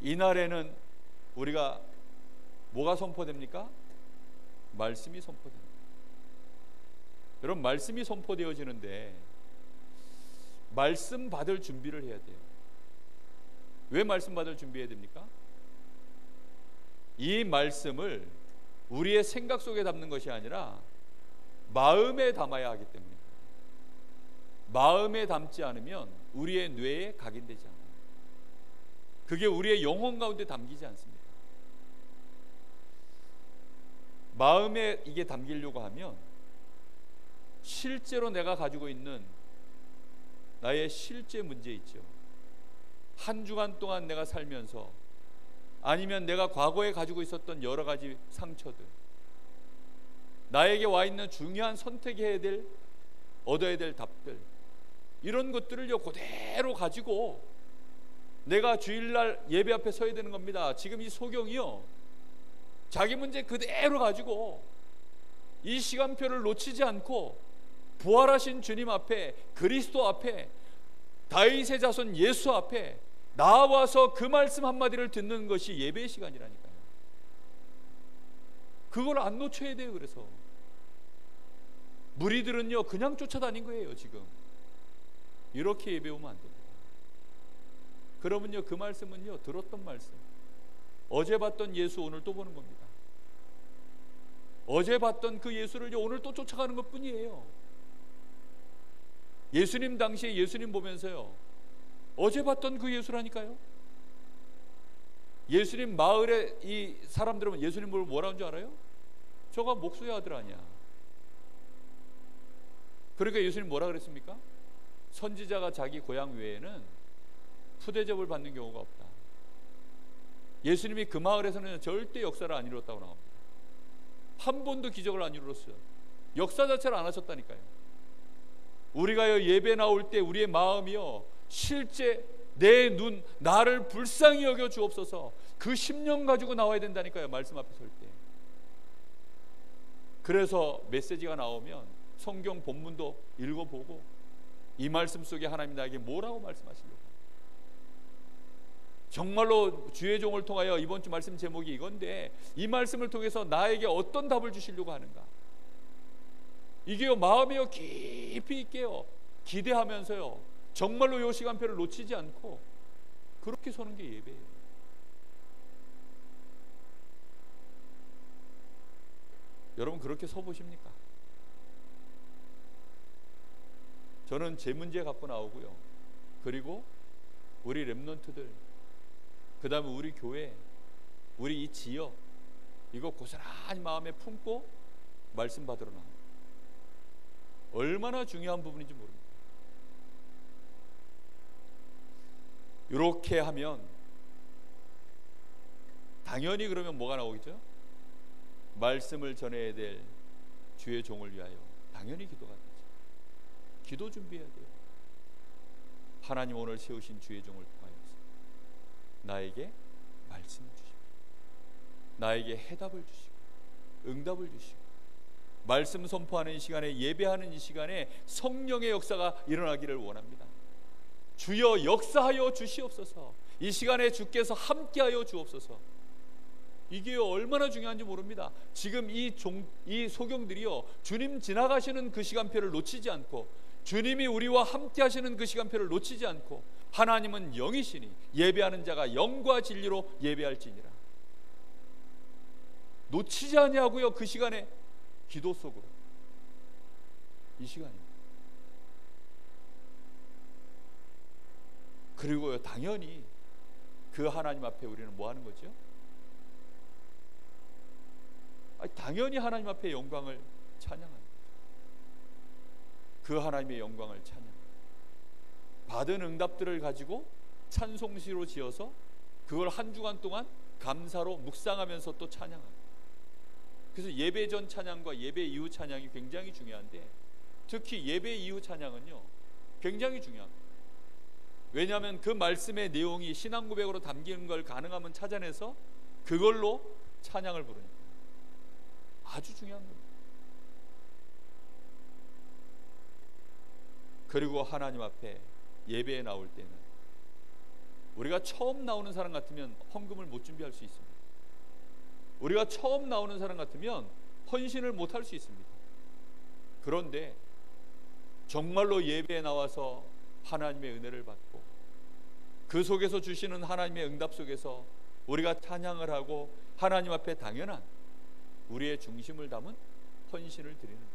이날에는 우리가 뭐가 선포됩니까? 말씀이 선포됩니다. 여러분, 말씀이 선포되어지는데 말씀 받을 준비를 해야 돼요. 왜 말씀 받을 준비해야 됩니까? 이 말씀을 우리의 생각 속에 담는 것이 아니라 마음에 담아야 하기 때문에, 마음에 담지 않으면 우리의 뇌에 각인되지 않아요. 그게 우리의 영혼 가운데 담기지 않습니다. 마음에 이게 담기려고 하면 실제로 내가 가지고 있는 나의 실제 문제 있죠. 한 주간 동안 내가 살면서, 아니면 내가 과거에 가지고 있었던 여러 가지 상처들, 나에게 와 있는 중요한 선택해야 될, 얻어야 될 답들, 이런 것들을요 그대로 가지고 내가 주일날 예배 앞에 서야 되는 겁니다. 지금 이 소경이요, 자기 문제 그대로 가지고 이 시간표를 놓치지 않고 부활하신 주님 앞에, 그리스도 앞에, 다윗의 자손 예수 앞에 나와서 그 말씀 한마디를 듣는 것이 예배의 시간이라니까요. 그걸 안 놓쳐야 돼요. 그래서 무리들은요 그냥 쫓아다닌 거예요. 지금 이렇게 예배 오면 안 됩니다. 그러면요 그 말씀은요, 들었던 말씀, 어제 봤던 예수 오늘 또 보는 겁니다. 어제 봤던 그 예수를요 오늘 또 쫓아가는 것 뿐이에요. 예수님 당시에 예수님 보면서요, 어제 봤던 그 예수라니까요. 예수님 마을에 이 사람들은 예수님 보고 뭐라는 줄 알아요? 저가 목수의 아들 아니야. 그러니까 예수님 뭐라 그랬습니까? 선지자가 자기 고향 외에는 푸대접을 받는 경우가 없다. 예수님이 그 마을에서는 절대 역사를 안 이뤘다고 나옵니다. 한 번도 기적을 안 이뤘어요. 역사 자체를 안 하셨다니까요. 우리가 예배 나올 때 우리의 마음이요, 실제 내 눈, 나를 불쌍히 여겨 주옵소서, 그 심령 가지고 나와야 된다니까요. 말씀 앞에 설 때. 그래서 메시지가 나오면 성경 본문도 읽어보고 이 말씀 속에 하나님 나에게 뭐라고 말씀하시려고, 정말로 주의 종을 통하여 이번 주 말씀 제목이 이건데, 이 말씀을 통해서 나에게 어떤 답을 주시려고 하는가, 이게요 마음에요 깊이 있게요 기대하면서요 정말로 이 시간표를 놓치지 않고 그렇게 서는 게 예배예요. 여러분 그렇게 서 보십니까? 저는 제 문제 갖고 나오고요, 그리고 우리 렘넌트들, 그 다음에 우리 교회, 우리 이 지역, 이거 고스란히 마음에 품고 말씀 받으러 나옵니다. 얼마나 중요한 부분인지 모릅니다. 이렇게 하면 당연히 그러면 뭐가 나오겠죠? 말씀을 전해야 될 주의 종을 위하여 당연히 기도가 되죠. 기도 준비해야 돼요. 하나님 오늘 세우신 주의 종을 통하여서 나에게 말씀을 주시고, 나에게 해답을 주시고, 응답을 주시고, 말씀 선포하는 이 시간에, 예배하는 이 시간에 성령의 역사가 일어나기를 원합니다. 주여 역사하여 주시옵소서. 이 시간에 주께서 함께하여 주옵소서. 이게 얼마나 중요한지 모릅니다. 지금 이 소경들이요, 주님 지나가시는 그 시간표를 놓치지 않고, 주님이 우리와 함께 하시는 그 시간표를 놓치지 않고, 하나님은 영이시니 예배하는 자가 영과 진리로 예배할지니라. 놓치지 아니하고요, 그 시간에 기도 속으로, 이 시간입니다. 그리고요 당연히 그 하나님 앞에 우리는 뭐 하는 거죠? 당연히 하나님 앞에 영광을 찬양하는 거죠. 그 하나님의 영광을 찬양, 받은 응답들을 가지고 찬송시로 지어서 그걸 한 주간 동안 감사로 묵상하면서 또 찬양하고. 그래서 예배 전 찬양과 예배 이후 찬양이 굉장히 중요한데, 특히 예배 이후 찬양은요 굉장히 중요합니다. 왜냐하면 그 말씀의 내용이 신앙 고백으로 담기는 걸 가능하면 찾아내서 그걸로 찬양을 부르니까 아주 중요한 겁니다. 그리고 하나님 앞에 예배에 나올 때는 우리가 처음 나오는 사람 같으면 헌금을 못 준비할 수 있습니다. 우리가 처음 나오는 사람 같으면 헌신을 못 할 수 있습니다. 그런데 정말로 예배에 나와서 하나님의 은혜를 받고 그 속에서 주시는 하나님의 응답 속에서 우리가 찬양을 하고 하나님 앞에 당연한 우리의 중심을 담은 헌신을 드리는 거죠.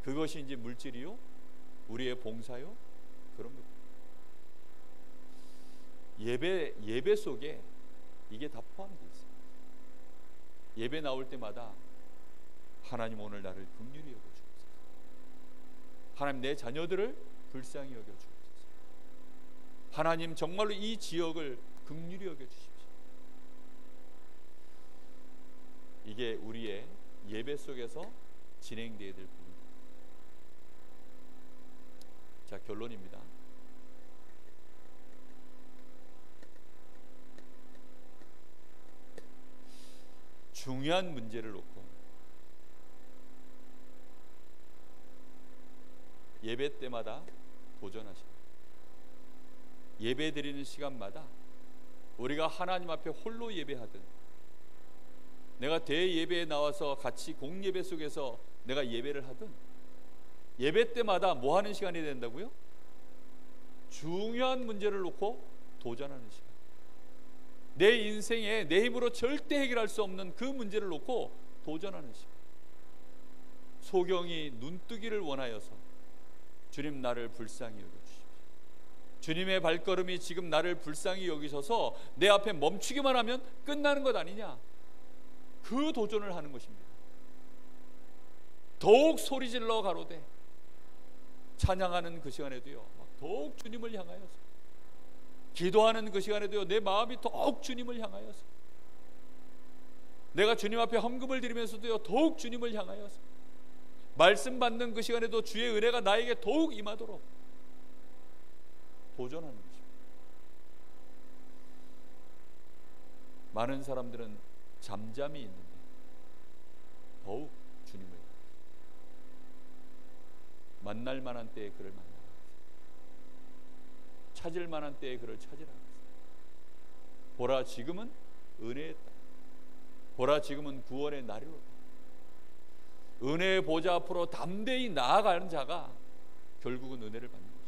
그것이 이제 물질이요, 우리의 봉사요, 그런 것. 예배 속에 이게 다 포함되어 있어요. 예배 나올 때마다 하나님 오늘 나를 긍휼히 여겨 주옵소서. 하나님 내 자녀들을 불쌍히 여겨 주옵소서. 하나님 정말로 이 지역을 긍휼히 여겨 주십시오. 이게 우리의 예배 속에서 진행되어야 될 부분입니다. 자, 결론입니다. 중요한 문제를 놓고 예배 때마다 도전하십니다. 예배 드리는 시간마다 우리가 하나님 앞에 홀로 예배하든 내가 대예배에 나와서 같이 공예배 속에서 내가 예배를 하든 예배 때마다 뭐 하는 시간이 된다고요? 중요한 문제를 놓고 도전하는 시간. 내 인생에 내 힘으로 절대 해결할 수 없는 그 문제를 놓고 도전하는 시간. 소경이 눈뜨기를 원하여서 주님 나를 불쌍히 여겨주십시오. 주님의 발걸음이 지금 나를 불쌍히 여기셔서 내 앞에 멈추기만 하면 끝나는 것 아니냐, 그 도전을 하는 것입니다. 더욱 소리질러 가로되 찬양하는 그 시간에도요, 더욱 주님을 향하여서 기도하는 그 시간에도요, 내 마음이 더욱 주님을 향하여서, 내가 주님 앞에 헌금을 드리면서도요, 더욱 주님을 향하여서, 말씀 받는 그 시간에도 주의 은혜가 나에게 더욱 임하도록 도전하는 것입니다. 많은 사람들은 잠잠히 있는데 더욱 주님을 만날 만한 때에 그를 만나라, 찾을 만한 때에 그를 찾으라. 보라 지금은 은혜의 땅, 보라 지금은 구원의 날이로다. 은혜의 보좌 앞으로 담대히 나아가는 자가 결국은 은혜를 받는 것입니다.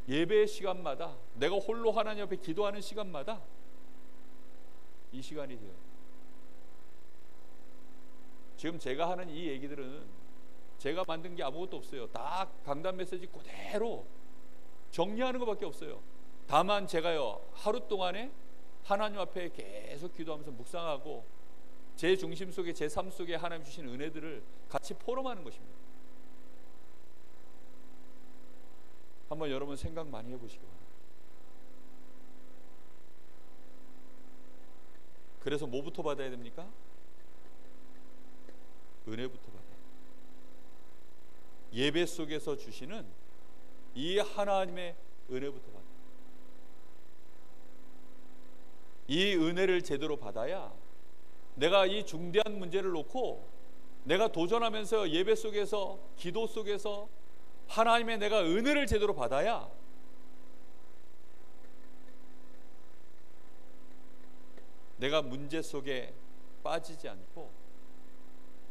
예배의 시간마다, 내가 홀로 하나님 앞에 기도하는 시간마다 이 시간이 돼요. 지금 제가 하는 이 얘기들은 제가 만든 게 아무것도 없어요. 다 강단 메시지 그대로 정리하는 것밖에 없어요. 다만 제가요, 하루 동안에 하나님 앞에 계속 기도하면서 묵상하고 제 중심 속에, 제 삶 속에 하나님 주신 은혜들을 같이 포럼하는 것입니다. 한번 여러분 생각 많이 해보시기 바랍니다. 그래서 뭐부터 받아야 됩니까? 은혜부터 받아야 돼요. 예배 속에서 주시는 이 하나님의 은혜부터 받아야 돼요. 이 은혜를 제대로 받아야 내가 이 중대한 문제를 놓고 내가 도전하면서 예배 속에서, 기도 속에서 하나님의 내가 은혜를 제대로 받아야 내가 문제 속에 빠지지 않고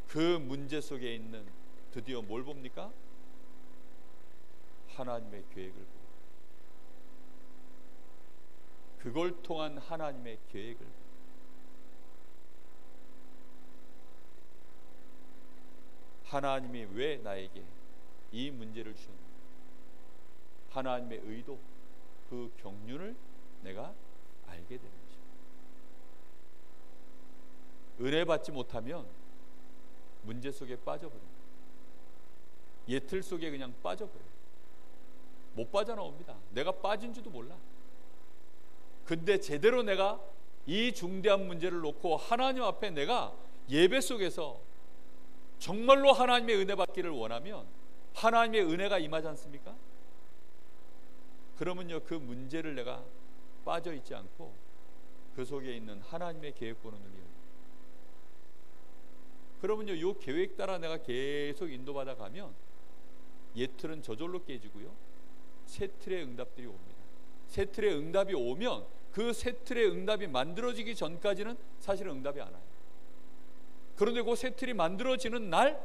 그 문제 속에 있는 드디어 뭘 봅니까? 하나님의 계획을 보고 그걸 통한 하나님의 계획을 보고 하나님이 왜 나에게 이 문제를 주셨는가, 하나님의 의도, 그 경륜을 내가 알게 되는 것입니다. 은혜 받지 못하면 문제 속에 빠져버립니다. 예틀 속에 그냥 빠져버려요. 못 빠져나옵니다. 내가 빠진 줄도 몰라. 근데 제대로 내가 이 중대한 문제를 놓고 하나님 앞에 내가 예배 속에서 정말로 하나님의 은혜 받기를 원하면 하나님의 은혜가 임하지 않습니까? 그러면요, 그 문제를 내가 빠져 있지 않고 그 속에 있는 하나님의 계획 보는 눈이 열려요. 그러면요, 이 계획 따라 내가 계속 인도받아 가면 틀은 저절로 깨지고요, 새 틀의 응답들이 옵니다. 새 틀의 응답이 오면 그 새 틀의 응답이 만들어지기 전까지는 사실은 응답이 안 와요. 그런데 그 새 틀이 만들어지는 날,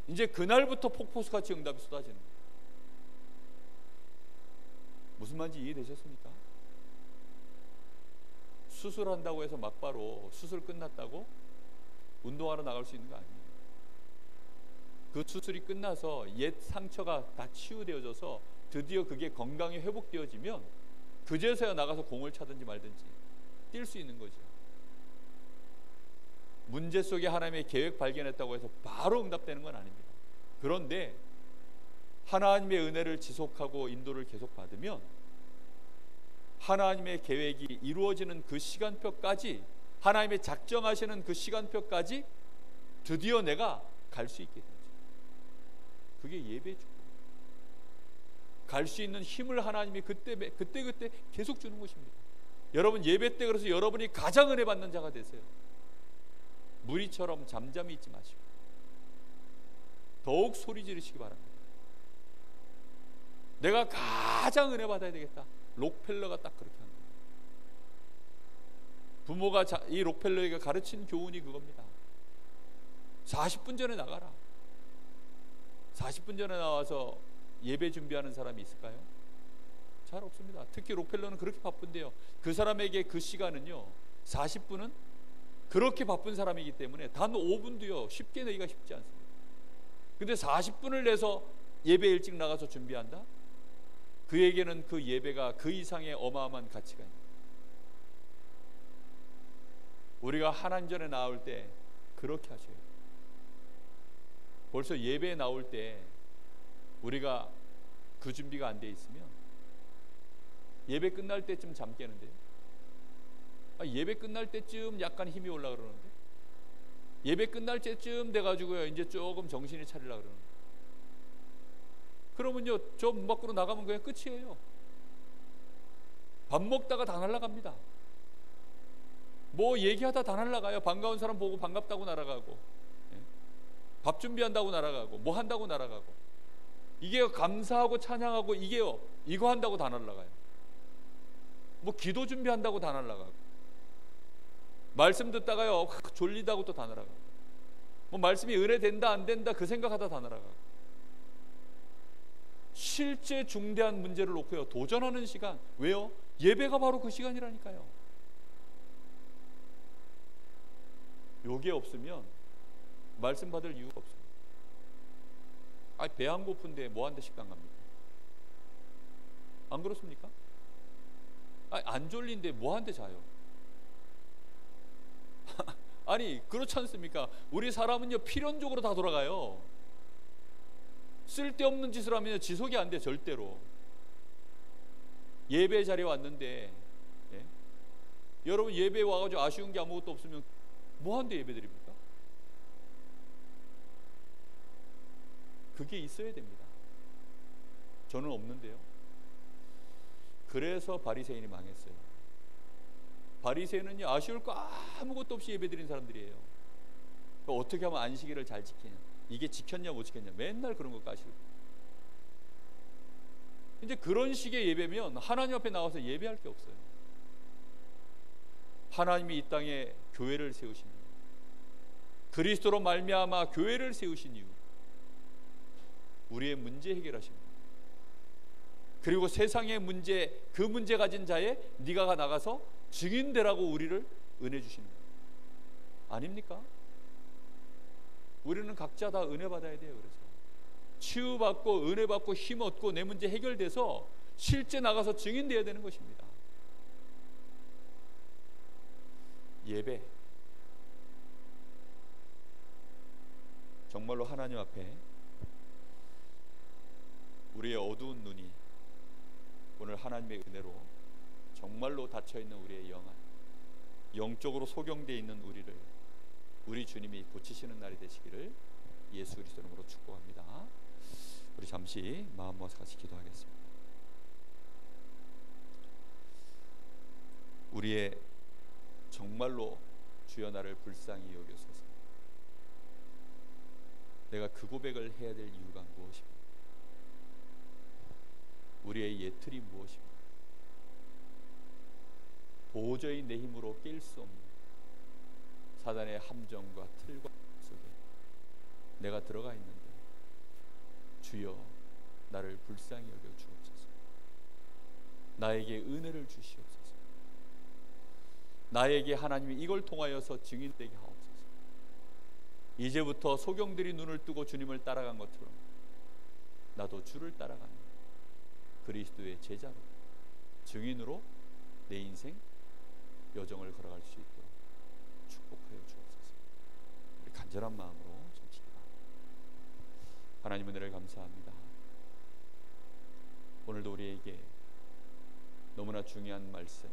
이제 그날부터 폭포수같이 응답이 쏟아지는 거예요. 무슨 말인지 이해되셨습니까? 수술한다고 해서 막바로 수술 끝났다고 운동하러 나갈 수 있는 거 아니에요. 그 수술이 끝나서 옛 상처가 다 치유되어져서 드디어 그게 건강이 회복되어지면 그제서야 나가서 공을 차든지 말든지 뛸 수 있는 거죠. 문제 속에 하나님의 계획 발견했다고 해서 바로 응답되는 건 아닙니다. 그런데 하나님의 은혜를 지속하고 인도를 계속 받으면 하나님의 계획이 이루어지는 그 시간표까지, 하나님의 작정하시는 그 시간표까지 드디어 내가 갈 수 있게 되죠. 그게 예배죠. 갈 수 있는 힘을 하나님이 그때 계속 주는 것입니다. 여러분 예배 때 그래서 여러분이 가장 은혜 받는 자가 되세요. 무리처럼 잠잠히 있지 마시고 더욱 소리 지르시기 바랍니다. 내가 가장 은혜 받아야 되겠다. 록펠러가 딱 그렇게 한 거예요. 부모가 이 록펠러에게 가르친 교훈이 그겁니다. 40분 전에 나가라. 40분 전에 나와서 예배 준비하는 사람이 있을까요? 잘 없습니다. 특히 록펠러는 그렇게 바쁜데요, 그 사람에게 그 시간은요, 40분은 그렇게 바쁜 사람이기 때문에 단 5분도요 쉽게 내기가 쉽지 않습니다. 근데 40분을 내서 예배 일찍 나가서 준비한다? 그에게는 그 예배가 그 이상의 어마어마한 가치가 있습니다. 우리가 하나님 전에 나올 때 그렇게 하셔야 돼요. 벌써 예배에 나올 때 우리가 그 준비가 안 돼 있으면 예배 끝날 때쯤 잠 깨는데요. 예배 끝날 때쯤 약간 힘이 올라 그러는데, 예배 끝날 때쯤 돼가지고요 이제 조금 정신이 차리려 그러는데, 그러면요 저 문 밖으로 나가면 그냥 끝이에요. 밥 먹다가 다 날아갑니다. 뭐 얘기하다 다 날아가요. 반가운 사람 보고 반갑다고 날아가고, 밥 준비한다고 날아가고, 뭐 한다고 날아가고, 이게 감사하고 찬양하고 이게요 이거 한다고 다 날아가요. 뭐 기도 준비한다고 다 날아가고, 말씀 듣다가요 졸리다고 또 다 날아가고, 뭐 말씀이 은혜된다 안 된다 그 생각하다 다 날아가고, 실제 중대한 문제를 놓고요 도전하는 시간. 왜요? 예배가 바로 그 시간이라니까요. 요게 없으면 말씀 받을 이유가 없습니다. 배 안 고픈데 뭐 한데 식당 갑니까? 안 그렇습니까? 안 졸린데 뭐 한데 자요? 아니 그렇지 않습니까? 우리 사람은요 필연적으로 다 돌아가요. 쓸데없는 짓을 하면 지속이 안 돼. 절대로. 예배 자리에 왔는데, 여러분 예배에 와가지고 아쉬운 게 아무것도 없으면 뭐 한데 예배 드립니까? 그게 있어야 됩니다. 저는 없는데요. 그래서 바리새인이 망했어요. 바리새인은요 아쉬울 거 아무것도 없이 예배 드린 사람들이에요. 어떻게 하면 안식일을 잘 지키냐, 이게 지켰냐 못 지켰냐, 맨날 그런 거 까시고. 이제 그런 식의 예배면 하나님 앞에 나와서 예배할 게 없어요. 하나님이 이 땅에 교회를 세우신 이유, 그리스도로 말미암아 교회를 세우신 이유, 우리의 문제 해결하신 것, 그리고 세상의 문제, 그 문제 가진 자의 네가 나가서 증인되라고 우리를 은혜 주시는 거예요. 아닙니까? 우리는 각자 다 은혜 받아야 돼요. 그래서 치유받고 은혜 받고 힘 얻고 내 문제 해결돼서 실제 나가서 증인되어야 되는 것입니다. 예배, 정말로 하나님 앞에 우리의 어두운 눈이 오늘 하나님의 은혜로 정말로 닫혀있는 우리의 영적으로 소경되어 있는 우리를 우리 주님이 고치시는 날이 되시기를 예수 그리스도 이름으로 축복합니다. 우리 잠시 마음 모아서 같이 기도하겠습니다. 우리의 정말로 주여 나를 불쌍히 여겨소서. 내가 그 고백을 해야 될 이유가 무엇입니까? 우리의 옛틀이 무엇입니까? 도저히 내 힘으로 깰 수 없는 사단의 함정과 틀과 속에 내가 들어가 있는데 주여 나를 불쌍히 여겨 주옵소서. 나에게 은혜를 주시옵소서. 나에게 하나님이 이걸 통하여서 증인되게 하옵소서. 이제부터 소경들이 눈을 뜨고 주님을 따라간 것처럼 나도 주를 따라가는 그리스도의 제자로 증인으로 내 인생 여정을 걸어갈 수 있도록 축복하여 주옵소서. 우리 간절한 마음으로 전치기 바랍니다. 하나님 은혜를 감사합니다. 오늘도 우리에게 너무나 중요한 말씀,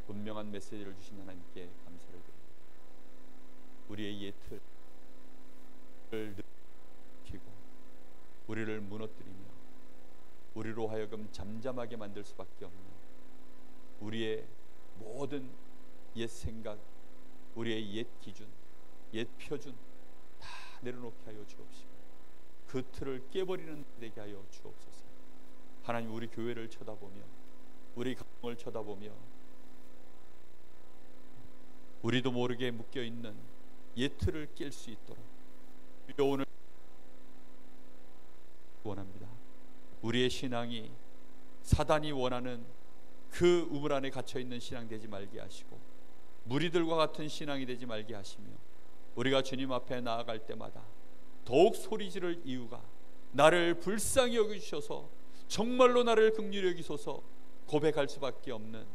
분명한 메시지를 주신 하나님께 감사를 드립니다. 우리의 옛틀을 느끼고 우리를 무너뜨리며 우리로 하여금 잠잠하게 만들 수밖에 없는 우리의 모든 옛 생각, 우리의 옛 기준, 옛 표준 다 내려놓게 하여 주옵시고 그 틀을 깨버리는 되게 하여 주옵소서. 하나님, 우리 교회를 쳐다보며 우리 가정을 쳐다보며 우리도 모르게 묶여있는 옛 틀을 깰 수 있도록 오늘 원합니다. 우리의 신앙이 사단이 원하는 그 우물 안에 갇혀있는 신앙 되지 말게 하시고 무리들과 같은 신앙이 되지 말게 하시며 우리가 주님 앞에 나아갈 때마다 더욱 소리 지를 이유가 나를 불쌍히 여기셔서 정말로 나를 긍휼히 여기소서 고백할 수밖에 없는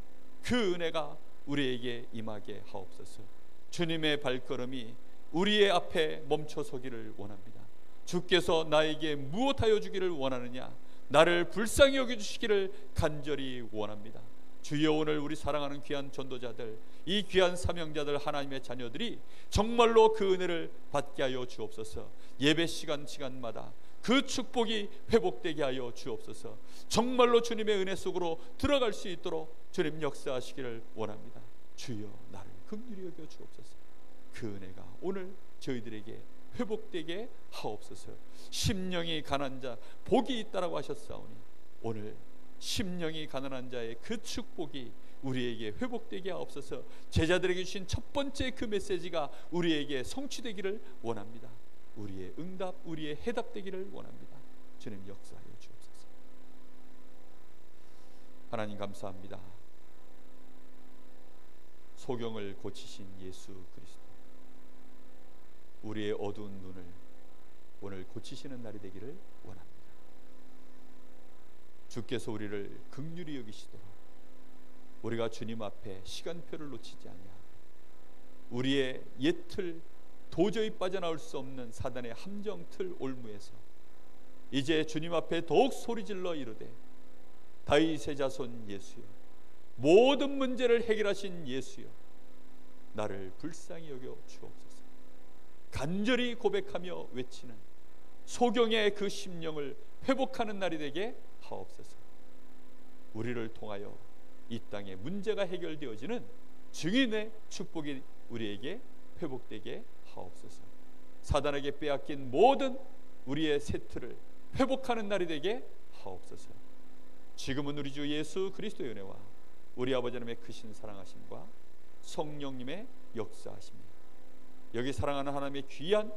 그 은혜가 우리에게 임하게 하옵소서. 주님의 발걸음이 우리의 앞에 멈춰서기를 원합니다. 주께서 나에게 무엇하여 주기를 원하느냐, 나를 불쌍히 여겨주시기를 간절히 원합니다. 주여, 오늘 우리 사랑하는 귀한 전도자들, 이 귀한 사명자들, 하나님의 자녀들이 정말로 그 은혜를 받게 하여 주옵소서. 예배 시간마다 그 축복이 회복되게 하여 주옵소서. 정말로 주님의 은혜 속으로 들어갈 수 있도록 주님 역사하시기를 원합니다. 주여, 나를 긍휼히 여겨 주옵소서. 그 은혜가 오늘 저희들에게 회복되게 하옵소서. 심령이 가난한 자 복이 있다라고 하셨사오니 오늘 심령이 가난한 자의 그 축복이 우리에게 회복되게 하옵소서. 제자들에게 주신 첫 번째 그 메시지가 우리에게 성취되기를 원합니다. 우리의 응답, 우리의 해답되기를 원합니다. 주님 역사하여 주옵소서. 하나님 감사합니다. 소경을 고치신 예수 그리스도, 우리의 어두운 눈을 오늘 고치시는 날이 되기를 원합니다. 주께서 우리를 긍휼히 여기시도록 우리가 주님 앞에 시간표를 놓치지 아니하고 우리의 옛 틀, 도저히 빠져나올 수 없는 사단의 함정틀 올무에서 이제 주님 앞에 더욱 소리질러 이르되 다윗의 자손 예수여, 모든 문제를 해결하신 예수여, 나를 불쌍히 여겨 주옵소서. 간절히 고백하며 외치는 소경의 그 심령을 회복하는 날이 되게 하옵소서. 우리를 통하여 이 땅에 문제가 해결되어지는 증인의 축복이 우리에게 회복되게 하옵소서. 사단에게 빼앗긴 모든 우리의 새 틀을 회복하는 날이 되게 하옵소서. 지금은 우리 주 예수 그리스도의 은혜와 우리 아버지 하나님의 크신 사랑하심과 성령님의 역사하심이 여기 사랑하는 하나님의 귀한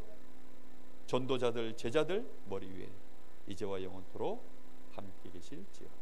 전도자들, 제자들 머리 위에 이제와 영원토록 함께 계실지어다.